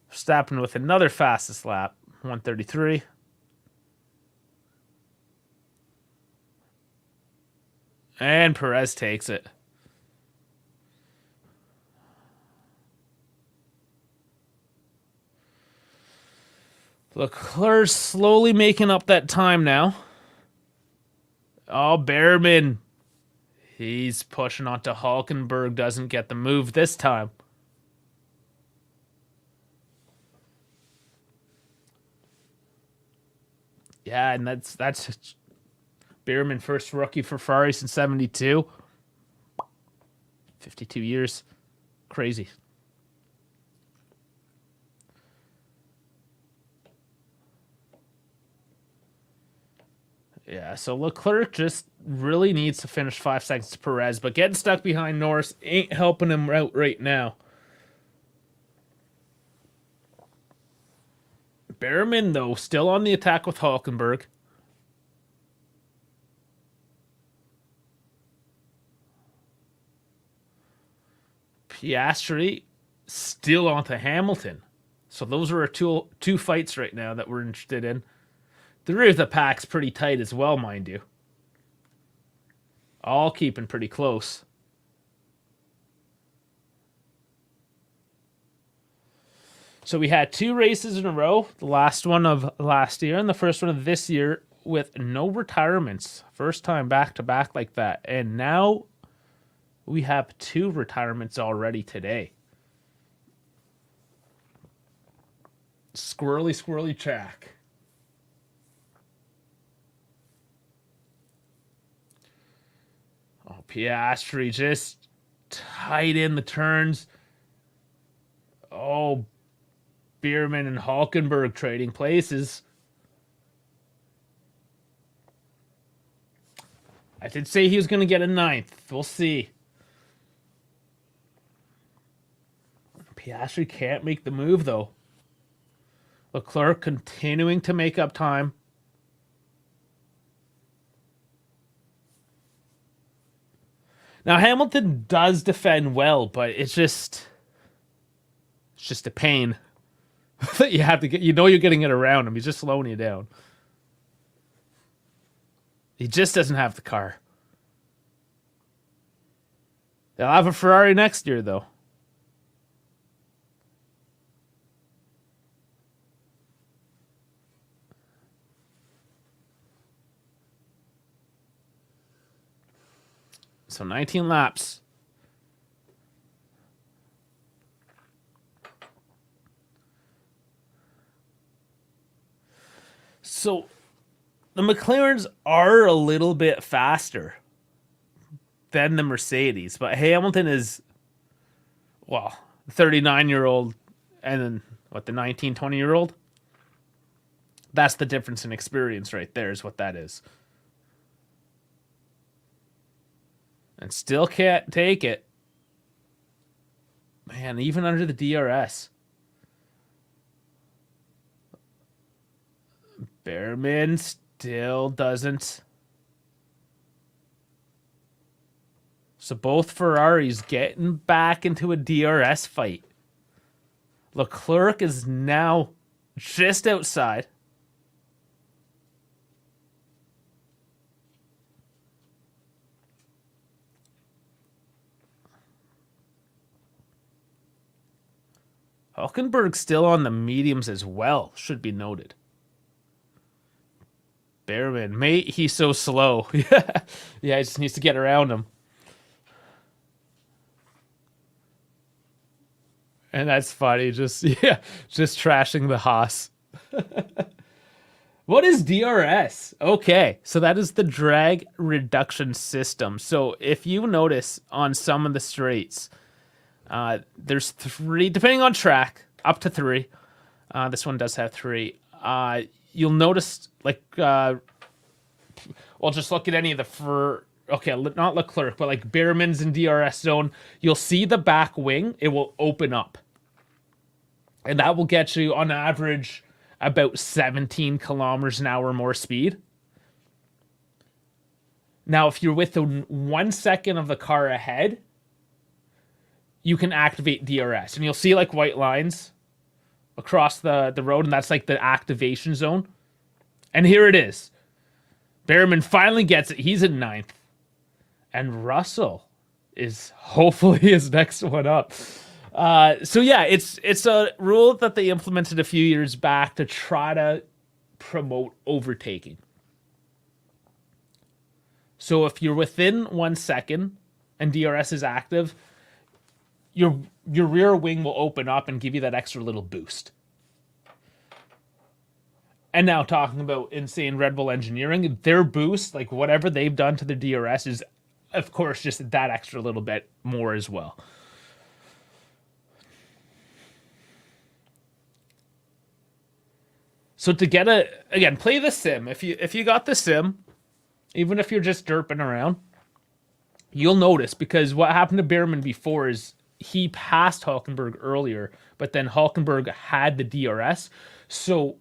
S1: Verstappen with another fastest lap, 133. And Perez takes it. Leclerc slowly making up that time now. Oh, Behrman. He's pushing onto Hulkenberg. Doesn't get the move this time. Yeah, and that's Behrman, first rookie for Ferrari since 72. 52 years. Crazy. Yeah, so Leclerc just really needs to finish 5 seconds to Perez, but getting stuck behind Norris ain't helping him out right now. Behrman, though, still on the attack with Hulkenberg. Piastri still onto Hamilton. So those are our two fights right now that we're interested in. The rear of the pack's pretty tight as well, mind you. All keeping pretty close. So we had 2 races in a row. The last one of last year and the first one of this year with no retirements. First time back-to-back like that. And now we have 2 retirements already today. Squirrely track. Oh, Piastri just tight in the turns. Oh, Behrman and Hulkenberg trading places. I did say he was going to get a 9th. We'll see. Piastri can't make the move, though. Leclerc continuing to make up time. Now Hamilton does defend well, but it's just a pain that you have to get. You know you're getting it around him. He's just slowing you down. He just doesn't have the car. They'll have a Ferrari next year, though. So 19 laps. So the McLarens are a little bit faster than the Mercedes, but Hamilton is, well, 39-year-old and then, what, the 19, 20-year-old? That's the difference in experience right there is what that is. And still can't take it. Man, even under the DRS. Behrman still doesn't. So both Ferraris getting back into a DRS fight. Leclerc is now just outside. Hulkenberg still on the mediums as well, should be noted. Behrman, mate, he's so slow. Yeah, he just needs to get around him. And that's funny, just trashing the Haas. What is DRS? Okay, so that is the drag reduction system. So if you notice on some of the straights, there's 3, depending on track, up to 3. This one does have 3. You'll notice, like, well, just look at any of the okay, not Leclerc, but like Behrman's in DRS zone. You'll see the back wing; it will open up, and that will get you on average about 17 kilometers an hour more speed. Now, if you're within 1 second of the car ahead, you can activate DRS, and you'll see like white lines across the road, and that's like the activation zone. And here it is. Behrman finally gets it. He's in 9th. And Russell is hopefully his next one up. So yeah, it's a rule that they implemented a few years back to try to promote overtaking. So if you're within 1 second and DRS is active, your rear wing will open up and give you that extra little boost. And now talking about insane Red Bull engineering, their boost, like whatever they've done to the DRS, is of course just that extra little bit more as well. So to get again, play the sim. If you got the sim, even if you're just derping around, you'll notice, because what happened to Behrman before is he passed Hulkenberg earlier, but then Hulkenberg had the DRS. So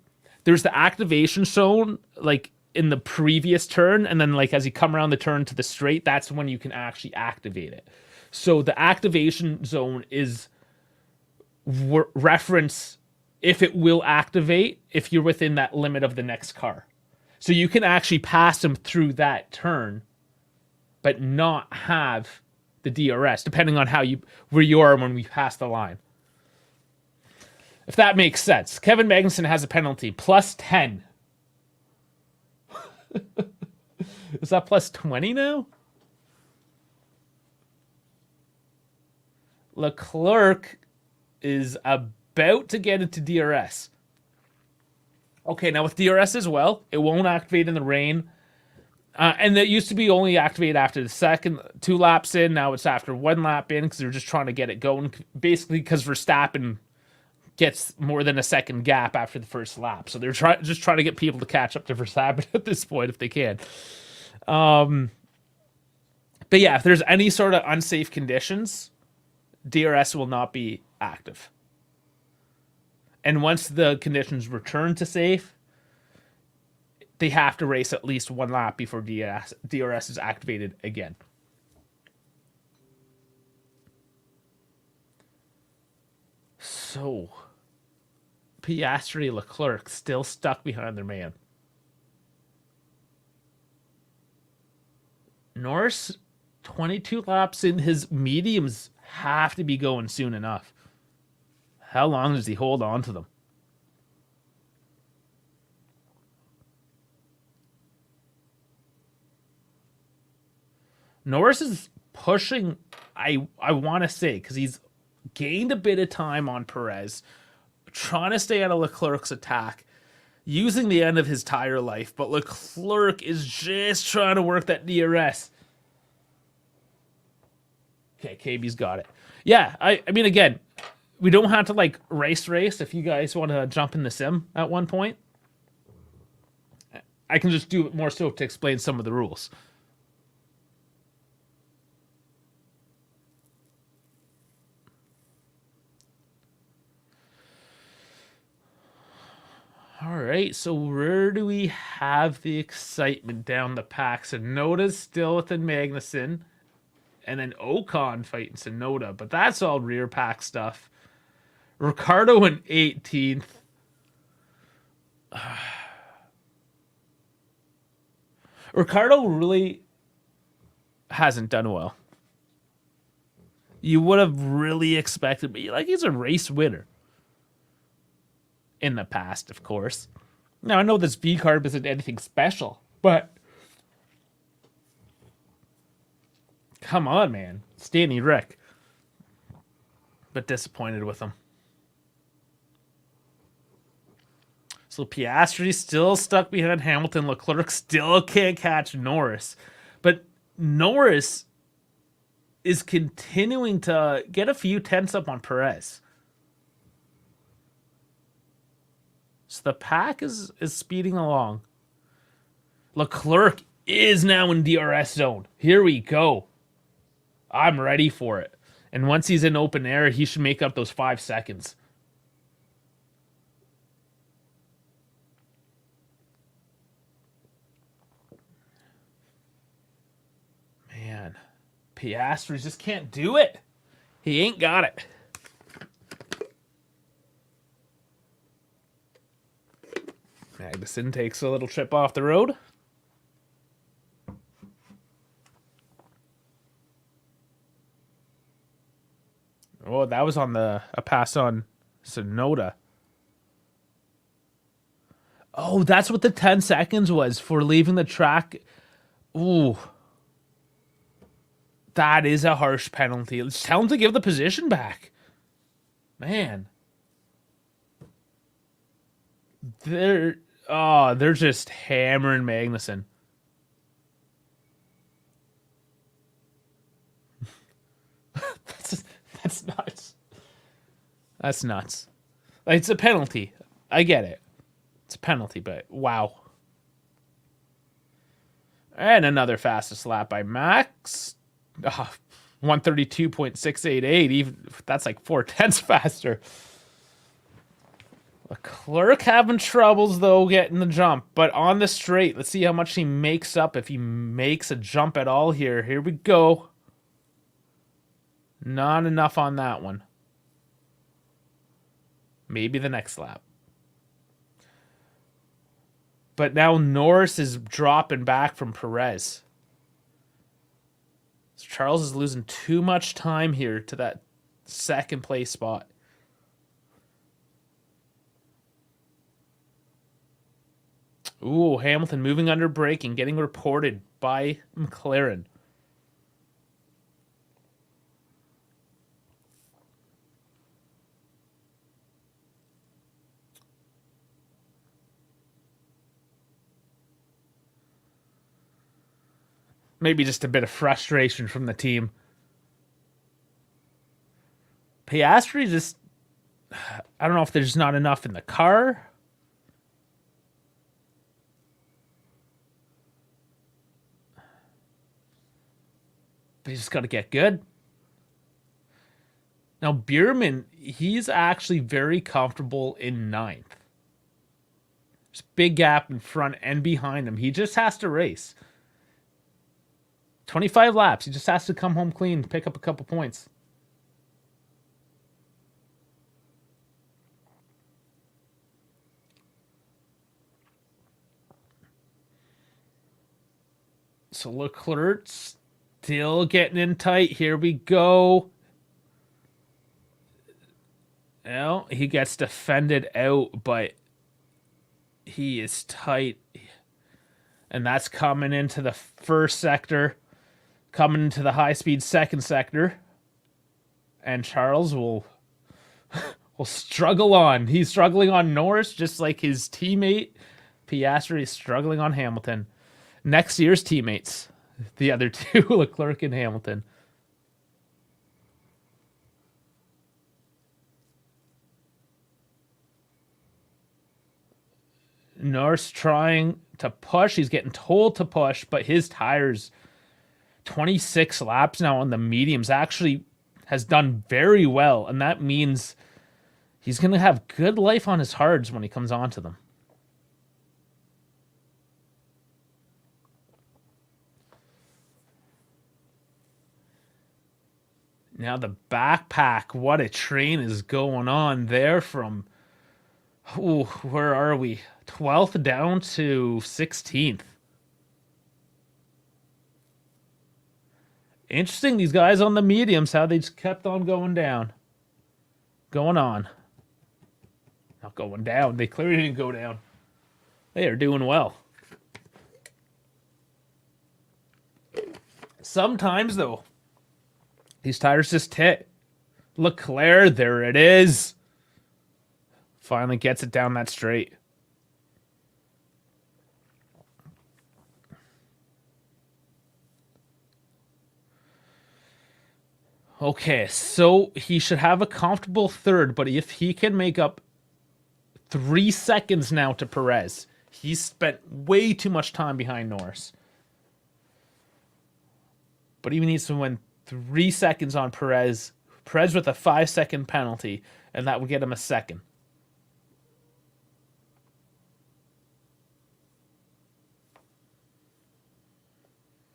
S1: there's the activation zone, like in the previous turn, and then like as you come around the turn to the straight, that's when you can actually activate it. So the activation zone is reference if it will activate if you're within that limit of the next car. So you can actually pass them through that turn, but not have the DRS, depending on where you are when we pass the line. If that makes sense. Kevin Magnussen has a penalty, plus 10. Is that plus 20 now? Leclerc is about to get into DRS. Okay, now with DRS as well, it won't activate in the rain. And it used to be only activated after the second 2 laps in. Now it's after 1 lap in because they're just trying to get it going. Basically, because Verstappen gets more than a second gap after the first lap. So they're just trying to get people to catch up to Verstappen at this point if they can. But yeah, if there's any sort of unsafe conditions, DRS will not be active. And once the conditions return to safe, they have to race at least 1 lap before DRS is activated again. So, Piastri, Leclerc still stuck behind their man. Norris, 22 laps in, his mediums have to be going soon enough. How long does he hold on to them? Norris is pushing, I want to say, because he's gained a bit of time on Perez, trying to stay out of Leclerc's attack, using the end of his tire life, but Leclerc is just trying to work that DRS. Okay, KB's got it. Yeah, I mean, again, we don't have to, like, race if you guys want to jump in the sim at one point. I can just do it more so to explain some of the rules. All right, so where do we have the excitement down the pack? Sonoda's still within Magnussen, and then Ocon fighting Sonoda, but that's all rear pack stuff. Ricardo in 18th. Ricardo really hasn't done well. You would have really expected, like, he's a race winner. In the past, of course. Now, I know this V-carb isn't anything special, but come on, man. Stanley Rick. But disappointed with him. So Piastri still stuck behind Hamilton. Leclerc still can't catch Norris. But Norris is continuing to get a few tenths up on Perez. So the pack is speeding along. Leclerc is now in DRS zone. Here we go. I'm ready for it. And once he's in open air, he should make up those 5 seconds. Man, Piastri just can't do it. He ain't got it. Magnussen takes a little trip off the road. Oh, that was on a pass on Sonoda. Oh, that's what the 10 seconds was for leaving the track. Ooh. That is a harsh penalty. Let's tell him to give the position back. Man. They're just hammering Magnussen. That's nuts. That's nuts. Like, it's a penalty. I get it. It's a penalty, but wow. And another fastest lap by Max. 132.688. Even that's like 4 tenths faster. Leclerc having troubles, though, getting the jump. But on the straight, let's see how much he makes up if he makes a jump at all here. Here we go. Not enough on that one. Maybe the next lap. But now Norris is dropping back from Perez. So Charles is losing too much time here to that second place spot. Ooh, Hamilton moving under braking, getting reported by McLaren. Maybe just a bit of frustration from the team. Piastri just... I don't know if there's not enough in the car. But you just got to get good. Now, Bierman, he's actually very comfortable in 9th. There's a big gap in front and behind him. He just has to race. 25 laps. He just has to come home clean, pick up a couple points. So Leclerc still getting in tight. Here we go. Well, he gets defended out, but he is tight. And that's coming into the first sector, coming into the high-speed second sector. And Charles will struggle on. He's struggling on Norris, just like his teammate. Piastri is struggling on Hamilton. Next year's teammates, the other two, Leclerc and Hamilton. Norris trying to push. He's getting told to push, but his tires, 26 laps now on the mediums, actually has done very well. And that means he's going to have good life on his hards when he comes onto them. Now the backpack, what a train is going on there from, where are we? 12th down to 16th. Interesting, these guys on the mediums, how they just kept on going down. Going on. Not going down. They clearly didn't go down. They are doing well. Sometimes, though, these tires just hit. Leclerc, there it is. Finally gets it down that straight. Okay, so he should have a comfortable third, but if he can make up 3 seconds now to Perez, he's spent way too much time behind Norris. But he needs to win 3 seconds on Perez. Perez with a 5-second penalty, and that would get him a second.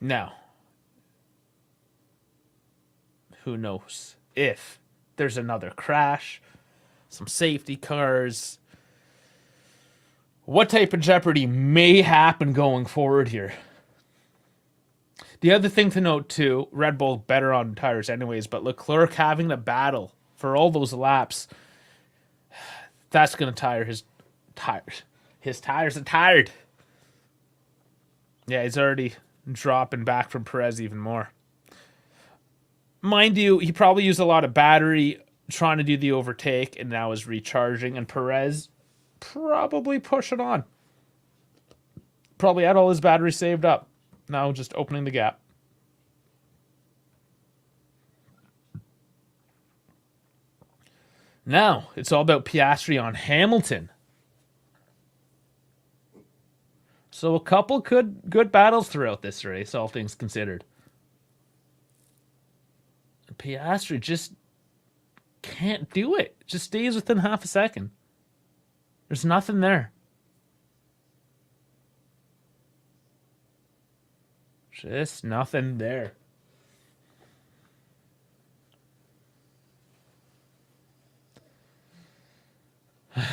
S1: Now, who knows if there's another crash, some safety cars, what type of jeopardy may happen going forward here. The other thing to note too, Red Bull better on tires anyways, but Leclerc having to battle for all those laps, that's going to tire his tires. His tires are tired. Yeah, he's already dropping back from Perez even more. Mind you, he probably used a lot of battery trying to do the overtake and now is recharging, and Perez probably pushing on. Probably had all his battery saved up. Now just opening the gap. Now it's all about Piastri on Hamilton. So a couple good battles throughout this race, all things considered. Piastri just can't do it. Just stays within half a second. There's nothing there. Just nothing there.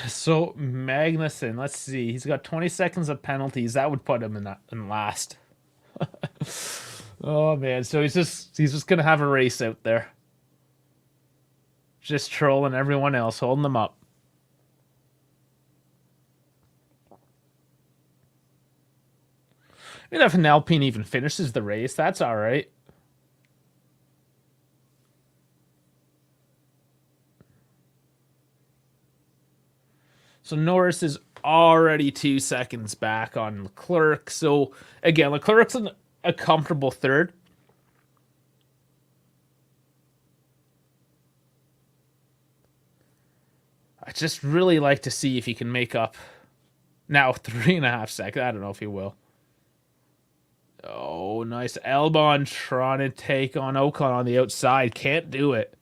S1: So Magnussen, let's see. He's got 20 seconds of penalties. That would put him in last. Oh man, so he's just gonna have a race out there. Just trolling everyone else, holding them up. And if an Alpine even finishes the race, that's all right. So Norris is already 2 seconds back on Leclerc. So again, Leclerc's a comfortable third. I just really like to see if he can make up now 3.5 seconds. I don't know if he will. Oh, nice. Albon trying to take on Ocon on the outside. Can't do it.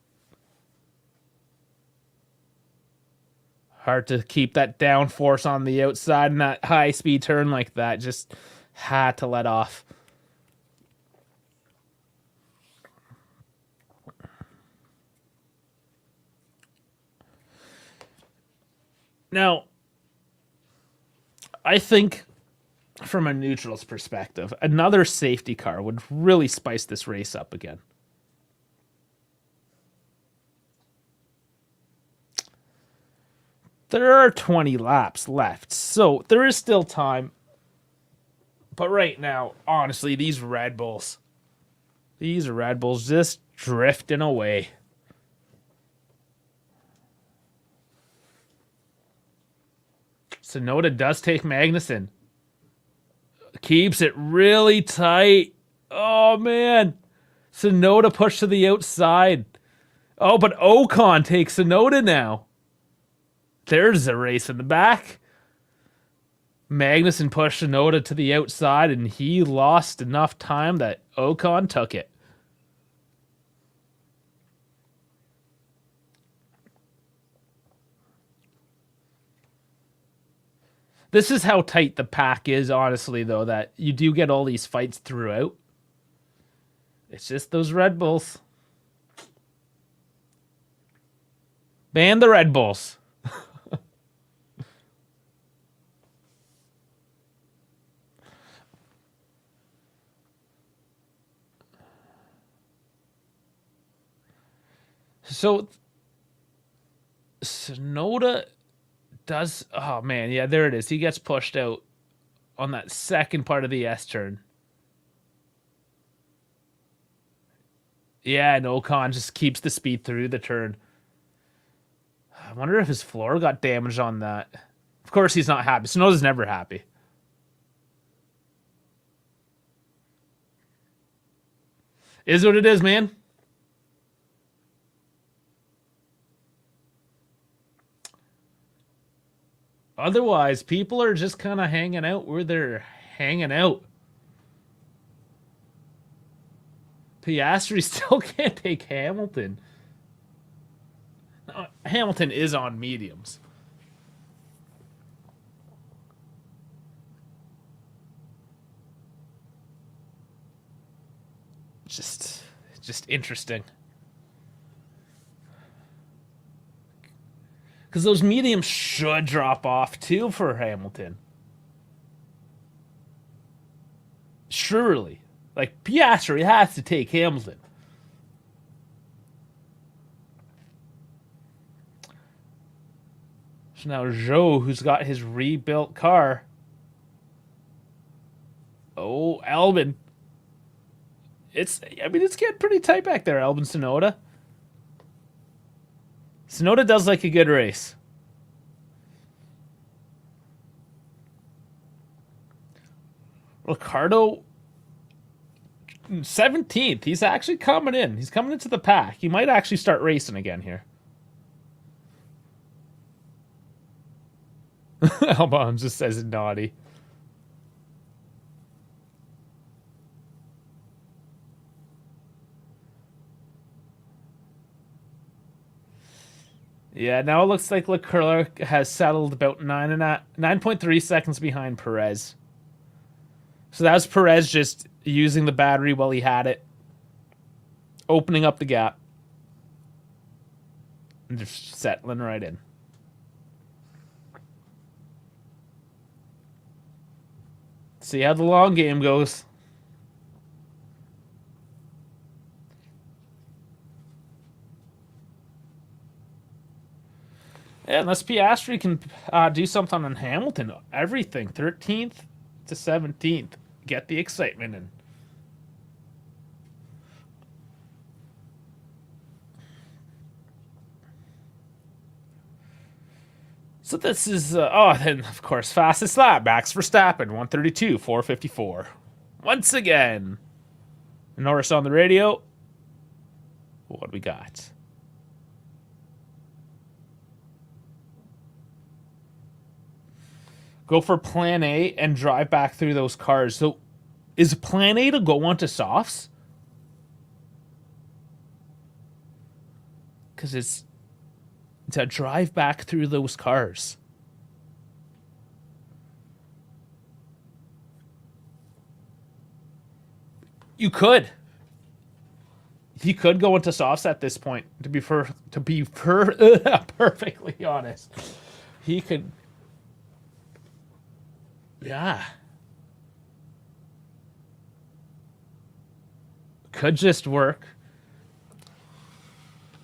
S1: Hard to keep that downforce on the outside in that high-speed turn like that. Just had to let off. Now, I think from a neutral's perspective, another safety car would really spice this race up again. There are 20 laps left, so there is still time. But right now, honestly, these Red Bulls just drifting away. Tsunoda does take Magnussen. Keeps it really tight. Oh, man. Tsunoda pushed to the outside. Oh, but Ocon takes Tsunoda now. There's a race in the back. Magnussen pushed Tsunoda to the outside, and he lost enough time that Ocon took it. This is how tight the pack is, honestly, though, that you do get all these fights throughout. It's just those Red Bulls. Ban the Red Bulls. So, Tsunoda does... Oh, man. Yeah, there it is. He gets pushed out on that second part of the S turn. Yeah, and Ocon just keeps the speed through the turn. I wonder if his floor got damaged on that. Of course he's not happy. Tsunoda's never happy. Is what it is, man. Otherwise, people are just kind of hanging out where they're hanging out. Piastri still can't take Hamilton. Hamilton is on mediums. Just interesting. Because those mediums should drop off too for Hamilton. Surely. Like, Piastri has to take Hamilton. So now Joe, who's got his rebuilt car. Oh, Albon. It's getting pretty tight back there, Albon Tsunoda. Tsunoda does like a good race. Ricardo, 17th. He's actually coming in. He's coming into the pack. He might actually start racing again here. Albon just says naughty. Yeah, now it looks like Leclerc has settled about 9.3 seconds behind Perez. So that was Perez just using the battery while he had it, opening up the gap, and just settling right in. See how the long game goes. Yeah, unless Piastri can do something on Hamilton, everything 13th to 17th, get the excitement in. So this is, then of course, fastest lap, Max Verstappen, 132, 454. Once again, Norris on the radio. What do we got? Go for plan A and drive back through those cars. So is plan A to go onto softs? Because it's to drive back through those cars. You could. He could go into softs at this point. To be perfectly honest, he could. Yeah. Could just work.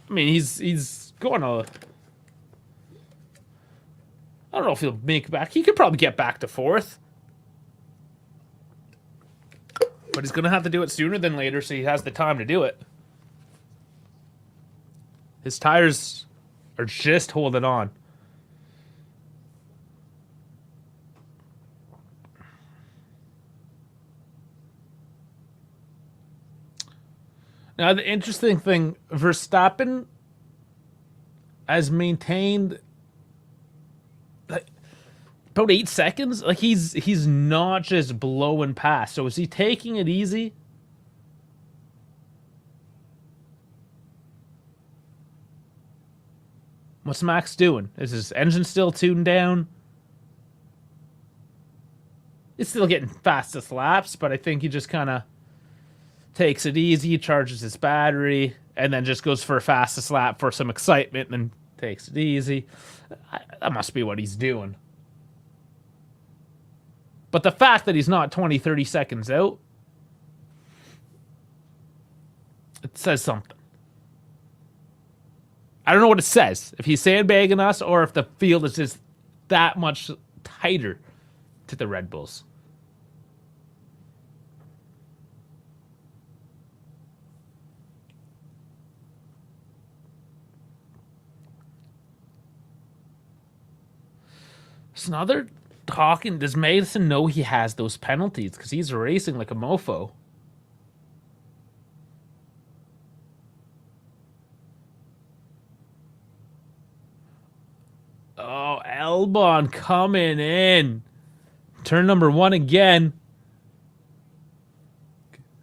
S1: I mean, he's going to... I don't know if he'll make back. He could probably get back to 4th. But he's going to have to do it sooner than later, so he has the time to do it. His tires are just holding on. Now, the interesting thing, Verstappen has maintained like, about 8 seconds. Like, he's not just blowing past. So is he taking it easy? What's Max doing? Is his engine still tuned down? He's still getting fastest laps, but I think he just kind of takes it easy, charges his battery, and then just goes for a fastest lap for some excitement, and then takes it easy. That must be what he's doing. But the fact that he's not 20, 30 seconds out, it says something. I don't know what it says. If he's sandbagging us or if the field is just that much tighter to the Red Bulls. So now they're talking. Does Mason know he has those penalties? Because he's racing like a mofo. Oh, Albon coming in. Turn number 1 again.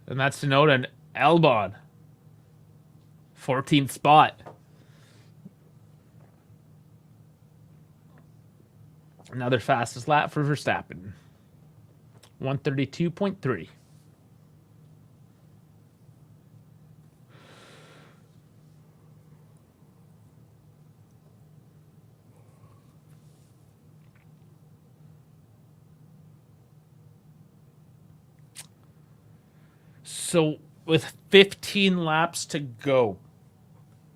S1: And that's to note an Albon. 14th spot. Another fastest lap for Verstappen. 132.3. So, with 15 laps to go,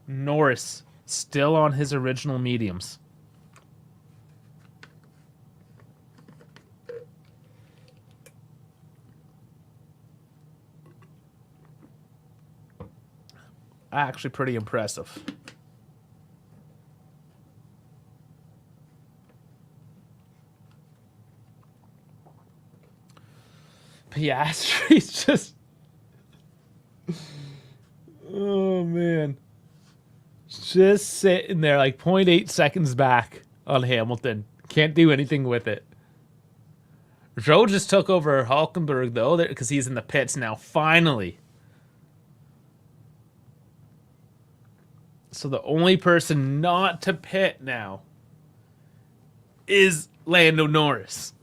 S1: Norris still on his original mediums. Actually pretty impressive. Piastri's just... Oh, man. Just sitting there like 0.8 seconds back on Hamilton. Can't do anything with it. Joe just took over Hulkenberg, though, because he's in the pits now, finally. So the only person not to pit now is Lando Norris.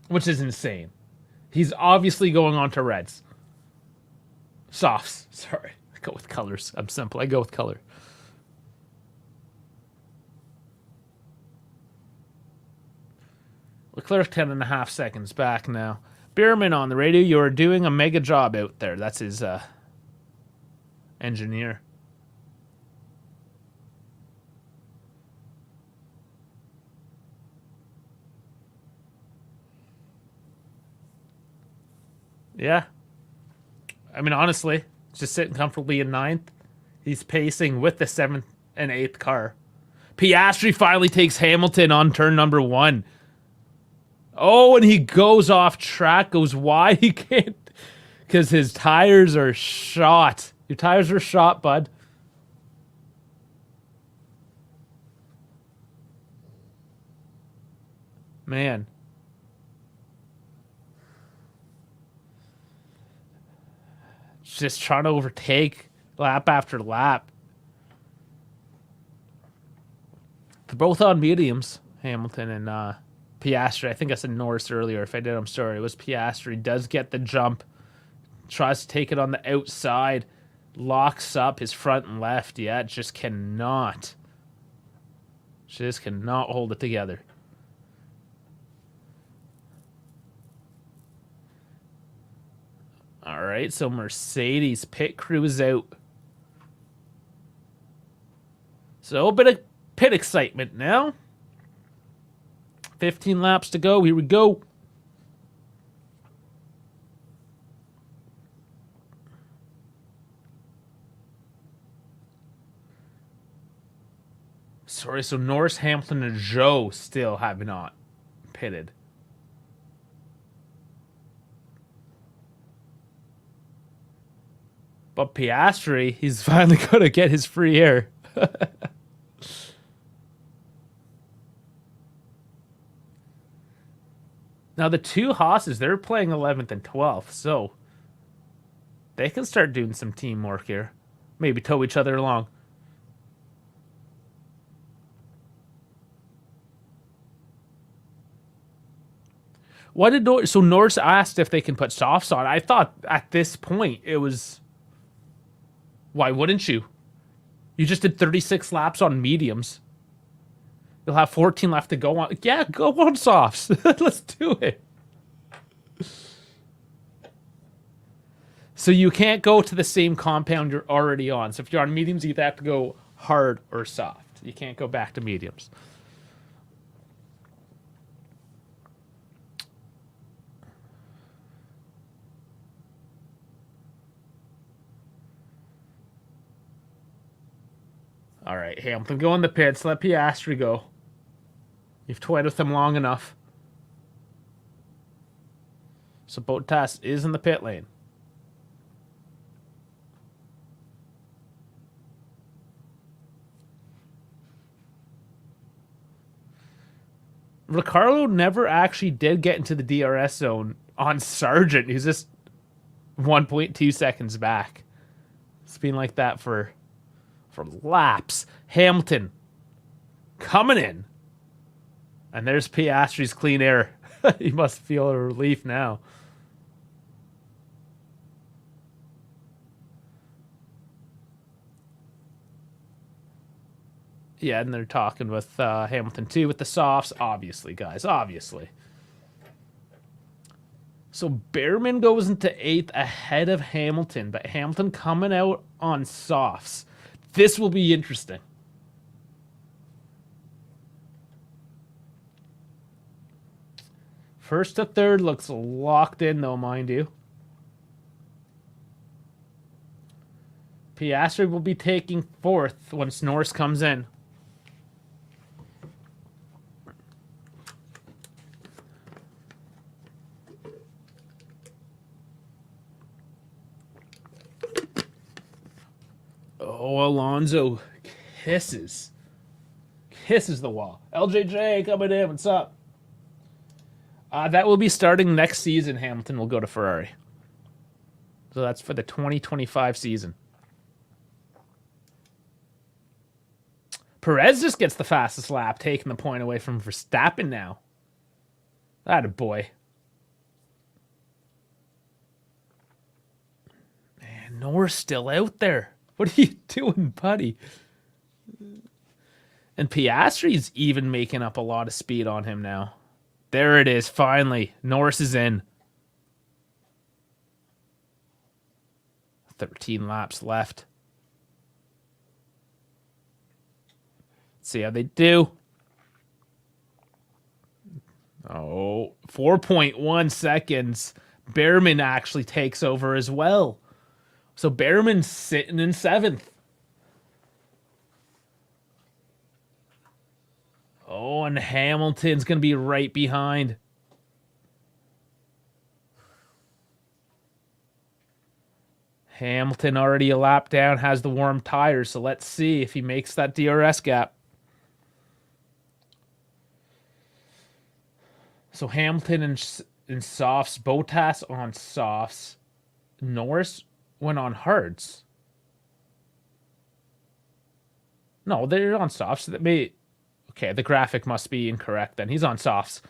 S1: Which is insane. He's obviously going on to reds. Softs. Sorry. I go with colors. I'm simple. I go with color. Leclerc 10.5 seconds back now. Bierman on the radio. You're doing a mega job out there. That's his engineer. Yeah. I mean, honestly, just sitting comfortably in 9th. He's pacing with the 7th and 8th car. Piastri finally takes Hamilton on turn number 1. Oh, and he goes off track, goes wide. He can't, because his tires are shot. Your tires are shot, bud. Man. Just trying to overtake lap after lap. They're both on mediums, Hamilton and Piastri. I think I said Norris earlier. If I did, I'm sorry. It was Piastri. Does get the jump. Tries to take it on the outside. Locks up his front and left. Yeah, just cannot. Just cannot hold it together. All right, so Mercedes pit crew is out. So a bit of pit excitement now. 15 laps to go. Here we go. Sorry, so Norris, Hamilton, and Zhou still have not pitted. But Piastri, he's finally going to get his free air. Now, the two Haas's, they're playing 11th and 12th, so they can start doing some teamwork here. Maybe tow each other along. Why did Norris... So Norris asked if they can put softs on. I thought at this point it was... Why wouldn't you? You just did 36 laps on mediums. You'll have 14 left to go on. Yeah, go on softs. Let's do it. So you can't go to the same compound you're already on. So if you're on mediums, you either have to go hard or soft. You can't go back to mediums. All right, Hamilton, go in the pits. Let Piastri go. You've toyed with him long enough. So Bottas is in the pit lane. Ricciardo never actually did get into the DRS zone on Sargent. He's just 1.2 seconds back. It's been like that for laps. Hamilton coming in. And there's Piastri's clean air. He must feel a relief now. Yeah, and they're talking with Hamilton too with the softs. Obviously, guys. Obviously. So Behrman goes into 8th ahead of Hamilton. But Hamilton coming out on softs. This will be interesting. First to third looks locked in, though, mind you. Piastri will be taking 4th once Norris comes in. Oh, Alonso kisses the wall. LJJ coming in. What's up? That will be starting next season. Hamilton will go to Ferrari. So that's for the 2025 season. Perez just gets the fastest lap, taking the point away from Verstappen now. Attaboy. Man, Norris still out there. What are you doing, buddy? And Piastri's even making up a lot of speed on him now. There it is, finally. Norris is in. 13 laps left. Let's see how they do. Oh, 4.1 seconds. Behrman actually takes over as well. So Behrman's sitting in 7th. Oh, and Hamilton's going to be right behind. Hamilton already a lap down, has the warm tires, so let's see if he makes that DRS gap. So Hamilton in softs, Bottas on softs, Norris went on hards. No, they're on softs. That may... Okay, the graphic must be incorrect then. He's on softs.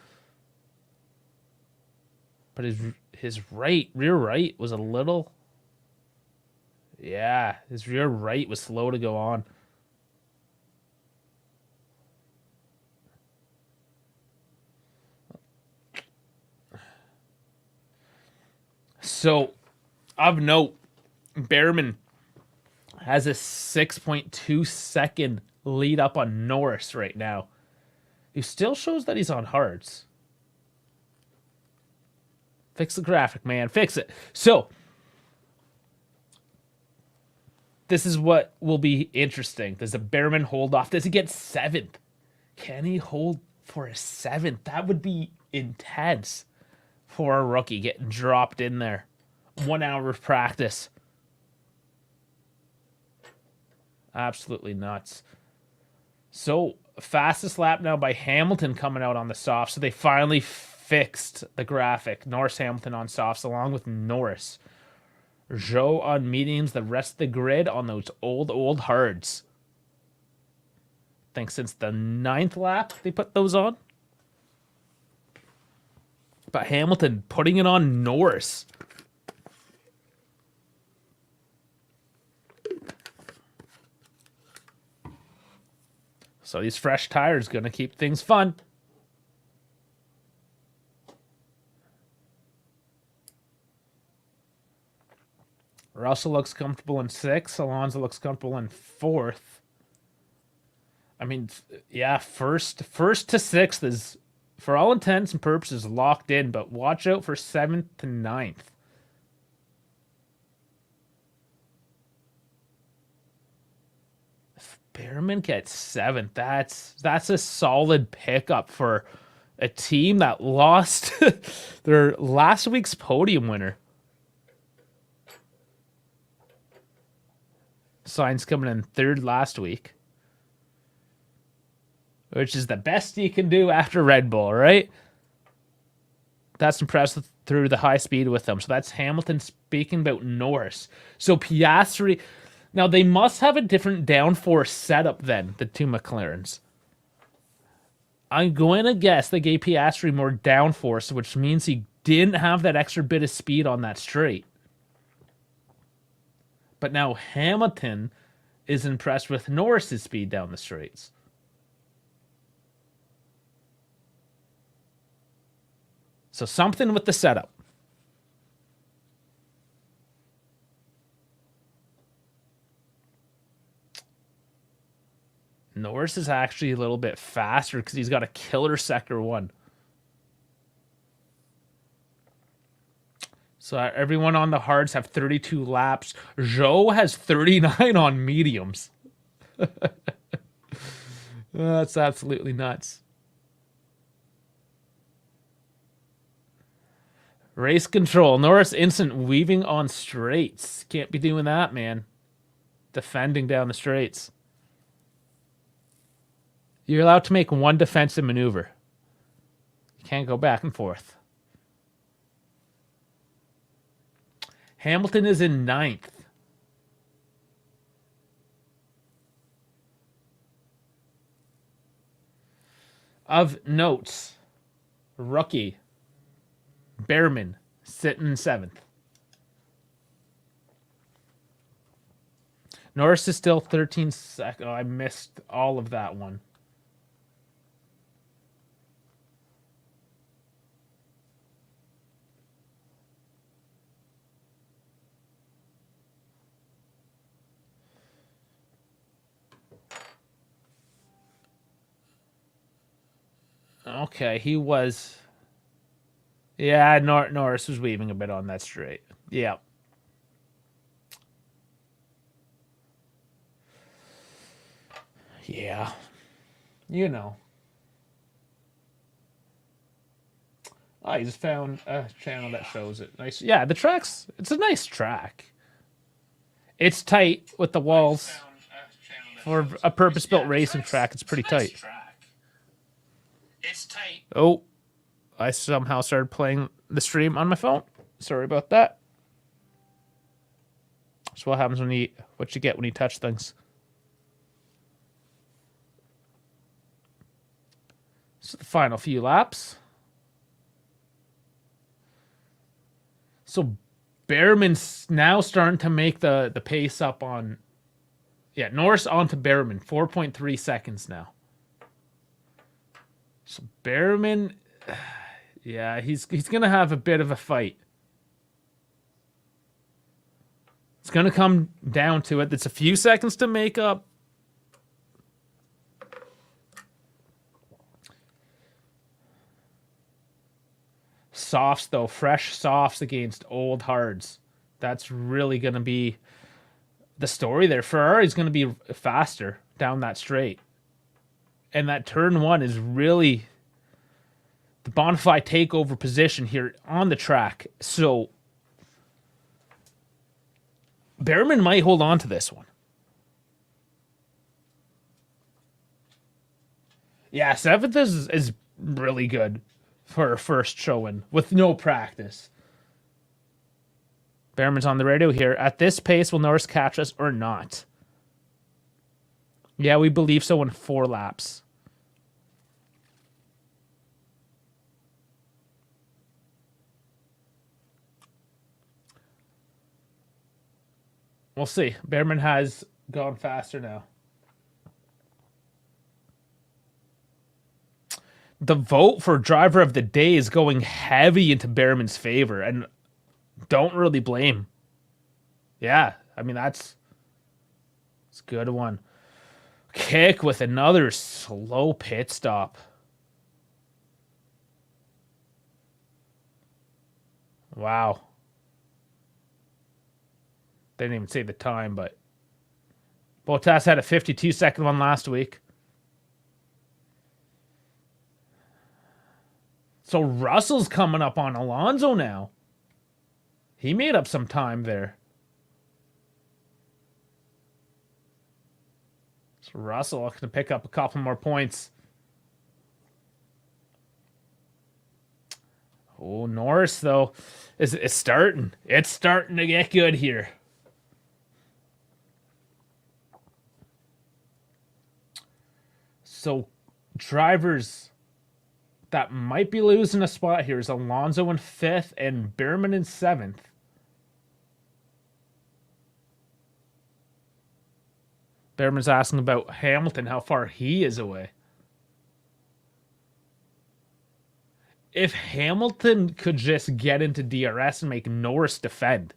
S1: But his rear right was a little... Yeah, his rear right was slow to go on. So, Of note, Behrman has a 6.2 second lead up on Norris right now. He still shows that he's on hards. Fix the graphic, man. Fix it. So, this is what will be interesting. Does a Behrman hold off? Does he get 7th? Can he hold for a 7th? That would be intense for a rookie getting dropped in there. 1 hour of practice. Absolutely nuts. So, fastest lap now by Hamilton coming out on the softs. So they finally fixed the graphic. Norris Hamilton on softs along with Norris. Zhou on mediums, the rest of the grid on those old hards. I think since the 9th lap they put those on. But Hamilton putting it on Norris. So these fresh tires going to keep things fun. Russell looks comfortable in 6th. Alonso looks comfortable in 4th. I mean, yeah, first to 6th is, for all intents and purposes, locked in. But watch out for 7th to 9th. If Behrman gets 7th, that's a solid pickup for a team that lost their last week's podium winner. Sainz coming in 3rd last week, which is the best you can do after Red Bull, right? That's impressive through the high speed with them. So that's Hamilton speaking about Norris. So Piastri, now they must have a different downforce setup than the two McLarens. I'm going to guess they gave Piastri more downforce, which means he didn't have that extra bit of speed on that straight. But now Hamilton is impressed with Norris's speed down the straights. So something with the setup. Norris is actually a little bit faster because he's got a killer sector 1. So everyone on the hards have 32 laps. Zhou has 39 on mediums. That's absolutely nuts. Race control. Norris instant weaving on straights. Can't be doing that, man. Defending down the straights. You're allowed to make 1 defensive maneuver. You can't go back and forth. Hamilton is in 9th. Of notes, rookie Behrman sitting in 7th. Norris is still 13 seconds. Oh, I missed all of that one. Okay, he was. Yeah, Norris was weaving a bit on that straight. Yeah. Yeah. You know. I just found a channel that shows it. Nice. Yeah, the track's. It's a nice track. It's tight with the walls. For a purpose-built racing track, it's pretty tight. It's tight. Oh, I somehow started playing the stream on my phone. Sorry about that. That's what happens when what you get when you touch things. So the final few laps. So Behrman's now starting to make the pace up on. Yeah, Norris onto Behrman, 4.3 seconds now. So Behrman, yeah, he's gonna have a bit of a fight. It's going to come down to it. It's a few seconds to make up. Softs, though. Fresh softs against old hards. That's really going to be the story there. Ferrari's going to be faster down that straight. And that turn one is really the bona fide takeover position here on the track. So Behrman might hold on to this one. Yeah, 7th is really good for a first showing with no practice. Behrman's on the radio here. At this pace, will Norris catch us or not? Yeah, we believe so in 4 laps. We'll see. Behrman has gone faster now. The vote for driver of the day is going heavy into Behrman's favor, and don't really blame. Yeah, I mean, it's a good one. Kick with another slow pit stop. Wow. They didn't even say the time, but Bottas had a 52-second one last week. So Russell's coming up on Alonso now. He made up some time there. So Russell looking to pick up a couple more points. Oh, Norris, though, is starting. It's starting to get good here. So drivers that might be losing a spot here is Alonso in 5th and Behrman in 7th. Behrman's asking about Hamilton, how far he is away. If Hamilton could just get into DRS and make Norris defend.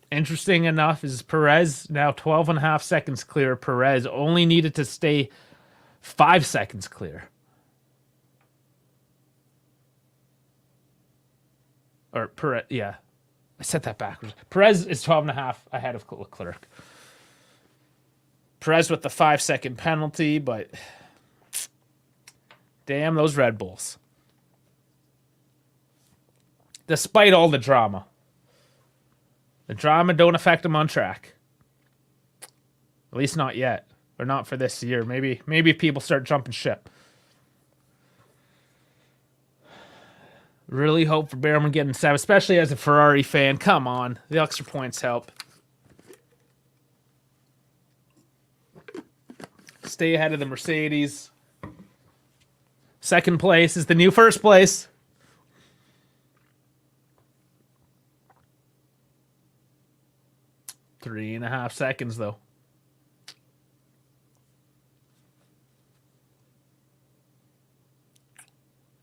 S1: Interesting enough is Perez now 12.5 seconds clear. Perez only needed to stay 5 seconds clear. Or Perez, yeah. I said that backwards. Perez is 12.5 ahead of Leclerc. Perez with the 5-second penalty, but damn those Red Bulls. Despite all the drama. The drama don't affect him on track. At least not yet. Or not for this year. Maybe people start jumping ship. Really hope for Behrman getting 7, especially as a Ferrari fan. Come on. The extra points help. Stay ahead of the Mercedes. 2nd place is the new 1st place. Three and a half seconds, though.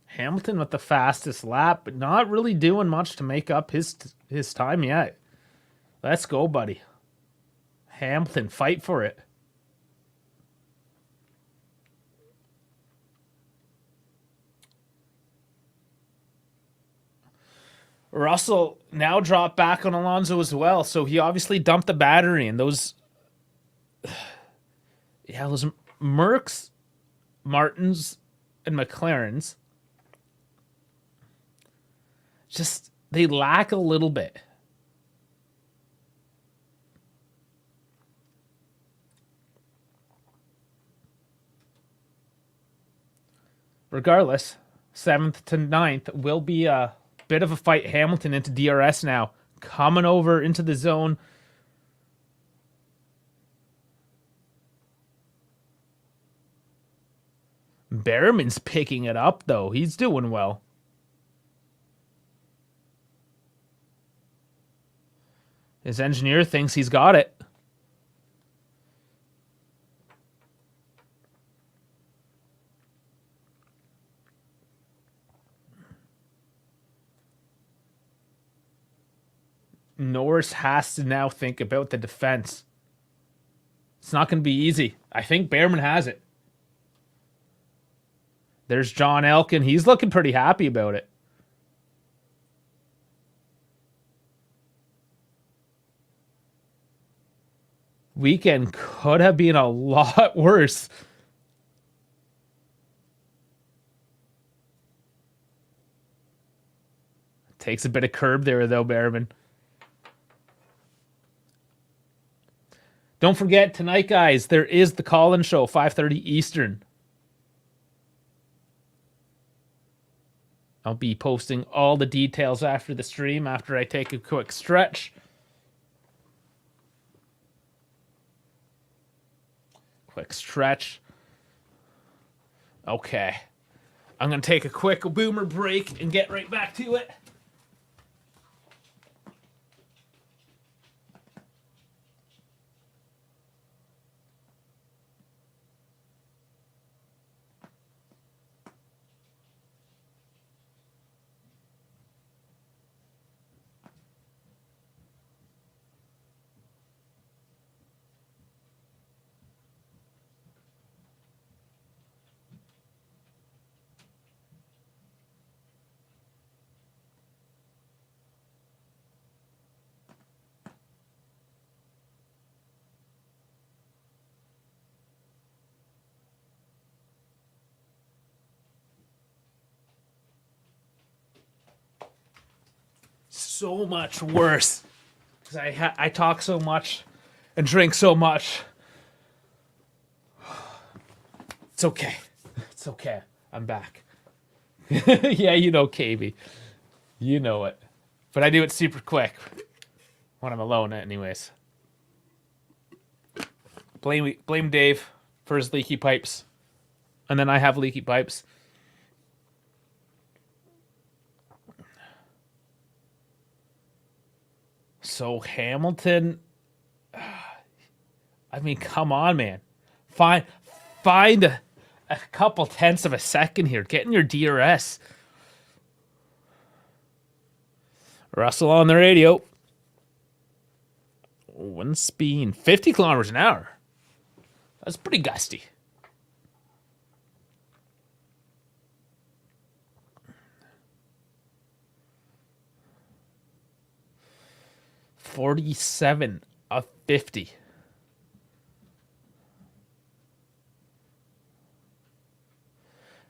S1: Hamilton with the fastest lap, but not really doing much to make up his time yet. Let's go, buddy. Hamilton, fight for it. Russell now dropped back on Alonso as well, so he obviously dumped the battery, and those Mercs, Martins, and McLarens, just, they lack a little bit. Regardless, 7th to 9th will be a bit of a fight. Hamilton into DRS now. Coming over into the zone. Behrman's picking it up, though. He's doing well. His engineer thinks he's got it. Norris has to now think about the defense. It's not going to be easy. I think Behrman has it. There's John Elkin. He's looking pretty happy about it. Weekend could have been a lot worse. Takes a bit of curb there, though, Behrman. Don't forget, tonight, guys, there is the call-in show, 5:30 Eastern. I'll be posting all the details after the stream, after I take a quick stretch. Okay. I'm going to take a quick boomer break and get right back to it. So much worse because I talk so much and drink so much. It's okay. It's okay. I'm back. Yeah, you know KB. You know it. But I do it super quick when I'm alone anyways. Blame Dave for his leaky pipes. And then I have leaky pipes. So Hamilton, I mean, come on, man. Find a couple tenths of a second here. Get in your DRS. Russell on the radio. Wind speed 50 kilometers an hour. That's pretty gusty. .47 of 50.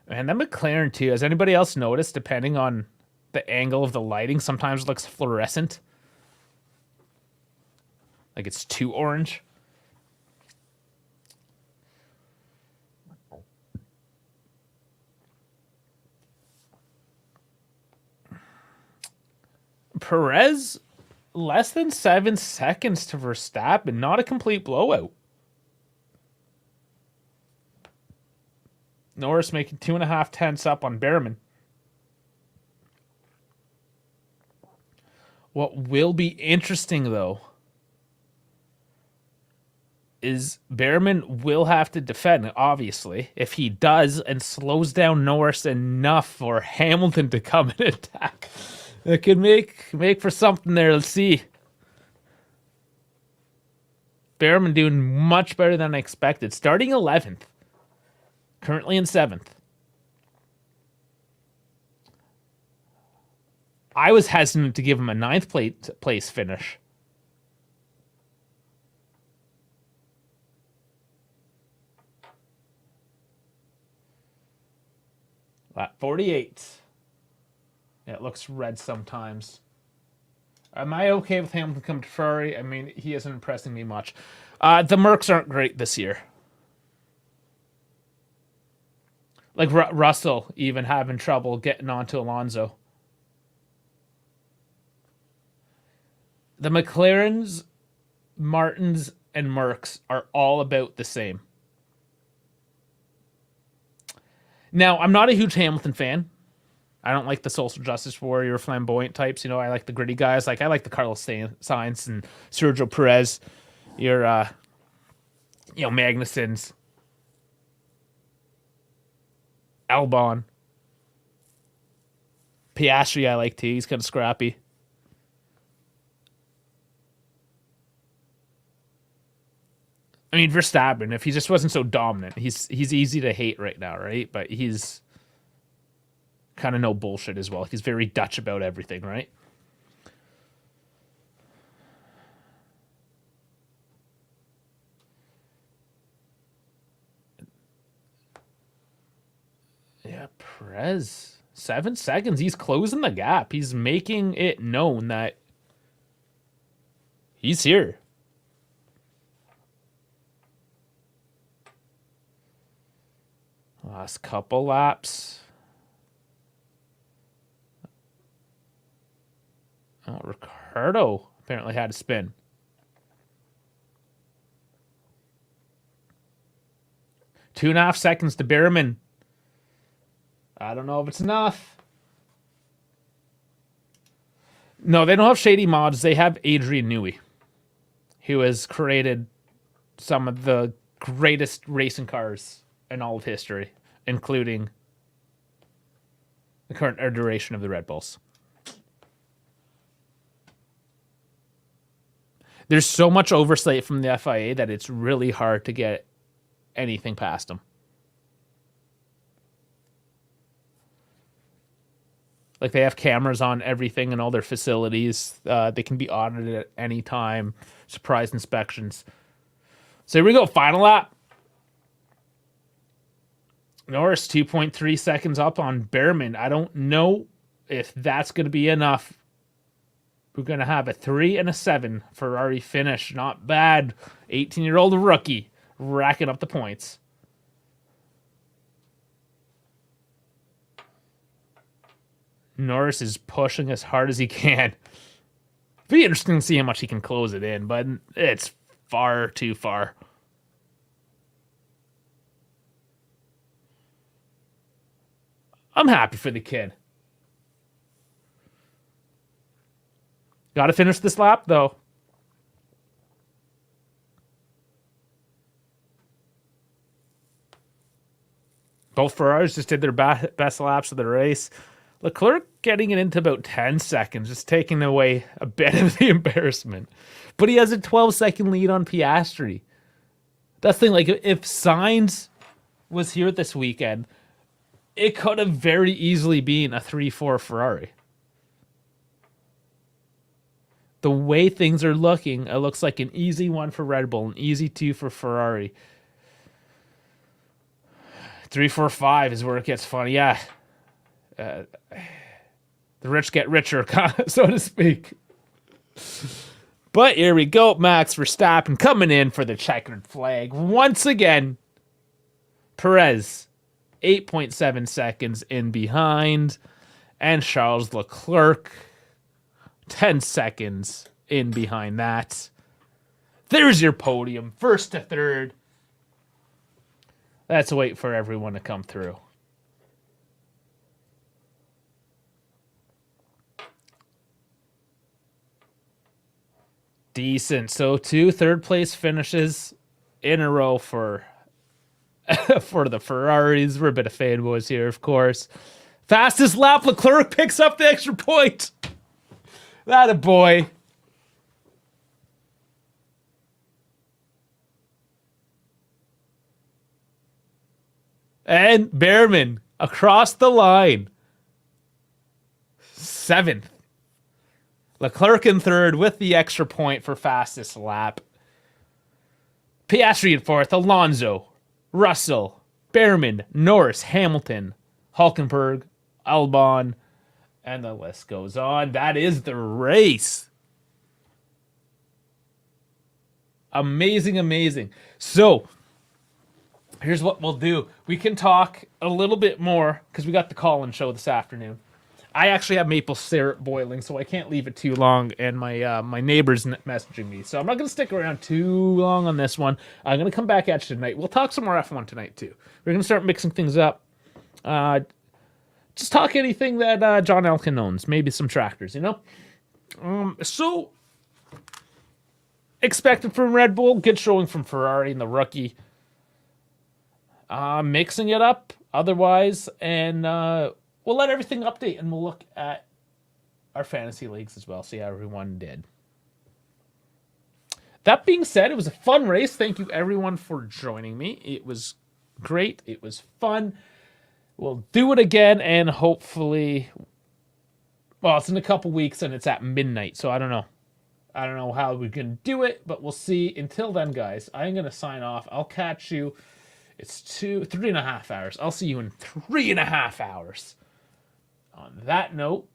S1: And that McLaren too. Has anybody else noticed, depending on the angle of the lighting, sometimes it looks fluorescent? Like it's too orange. Perez, less than 7 seconds to Verstappen. Not a complete blowout. Norris making 2.5 tenths up on Behrman. What will be interesting, though, is Behrman will have to defend, obviously. If he does and slows down Norris enough for Hamilton to come and attack, it could make for something there. Let's see. Behrman doing much better than I expected. Starting 11th. Currently in 7th. I was hesitant to give him a 9th place finish. At 48. Yeah, it looks red sometimes. Am I okay with Hamilton coming to Ferrari? I mean, he isn't impressing me much. The Mercs aren't great this year. Like Russell even having trouble getting onto Alonso. The McLarens, Martins, and Mercs are all about the same. Now, I'm not a huge Hamilton fan. I don't like the social justice warrior, flamboyant types. You know, I like the gritty guys. Like I like the Carlos Sainz and Sergio Perez. Your, Magnussen's, Albon, Piastri. I like too. He's kind of scrappy. I mean, Verstappen, if he just wasn't so dominant, he's easy to hate right now, right? But he's kind of no bullshit as well. He's very Dutch about everything, right? Yeah, Perez. 7 seconds. He's closing the gap. He's making it known that he's here. Last couple laps. Oh, Ricardo apparently had a spin. Two and a half seconds to Behrman. I don't know if it's enough. No, they don't have Shady Mods. They have Adrian Newey, who has created some of the greatest racing cars in all of history, including the current iteration of the Red Bulls. There's so much oversight from the FIA that it's really hard to get anything past them. Like, they have cameras on everything in all their facilities. They can be audited at any time. Surprise inspections. So here we go. Final lap. Norris 2.3 seconds up on Behrman. I don't know if that's going to be enough. We're going to have a 3 and a 7 Ferrari finish. Not bad. 18-year-old rookie racking up the points. Norris is pushing as hard as he can. Be interesting to see how much he can close it in, but it's far too far. I'm happy for the kid. Got to finish this lap, though. Both Ferraris just did their best laps of the race. Leclerc getting it into about 10 seconds, just taking away a bit of the embarrassment. But he has a 12-second lead on Piastri. That's the thing, like, if Sainz was here this weekend, it could have very easily been a 3-4 Ferrari. The way things are looking, it looks like an easy 1 for Red Bull, an easy 2 for Ferrari. 3, 4, 5 is where it gets funny. Yeah. The rich get richer, so to speak. But here we go. Max Verstappen coming in for the checkered flag. Once again, Perez, 8.7 seconds in behind. And Charles Leclerc, 10 seconds in behind that. There's your podium, first to third. Let's wait for everyone to come through. Decent. So 2 third-place finishes in a row for the Ferraris. We're a bit of fanboys here, of course. Fastest lap, Leclerc picks up the extra point. That a boy. And Behrman across the line. 7th. Leclerc in 3rd with the extra point for fastest lap. Piastri in 4th. Alonso, Russell, Behrman, Norris, Hamilton, Hulkenberg, Albon, and the list goes on. That is the race. Amazing, amazing. So, here's what we'll do. We can talk a little bit more because we got the call-in show this afternoon. I actually have maple syrup boiling, so I can't leave it too long, and my neighbor's messaging me. So I'm not going to stick around too long on this one. I'm going to come back at you tonight. We'll talk some more F1 tonight, too. We're going to start mixing things up. Just talk anything that John Elkin owns. Maybe some tractors, you know? So, expected from Red Bull. Good showing from Ferrari and the rookie. Mixing it up otherwise, and we'll let everything update, and we'll look at our fantasy leagues as well, see how everyone did. that being said, it was a fun race. Thank you everyone for joining me. It was great. It was fun. We'll do it again, and hopefully, well, it's in a couple weeks and it's at midnight, so I don't know. I don't know how we can do it, but we'll see. Until then, guys, I'm going to sign off. I'll catch you. It's 3.5 hours. I'll see you in 3.5 hours. On that note,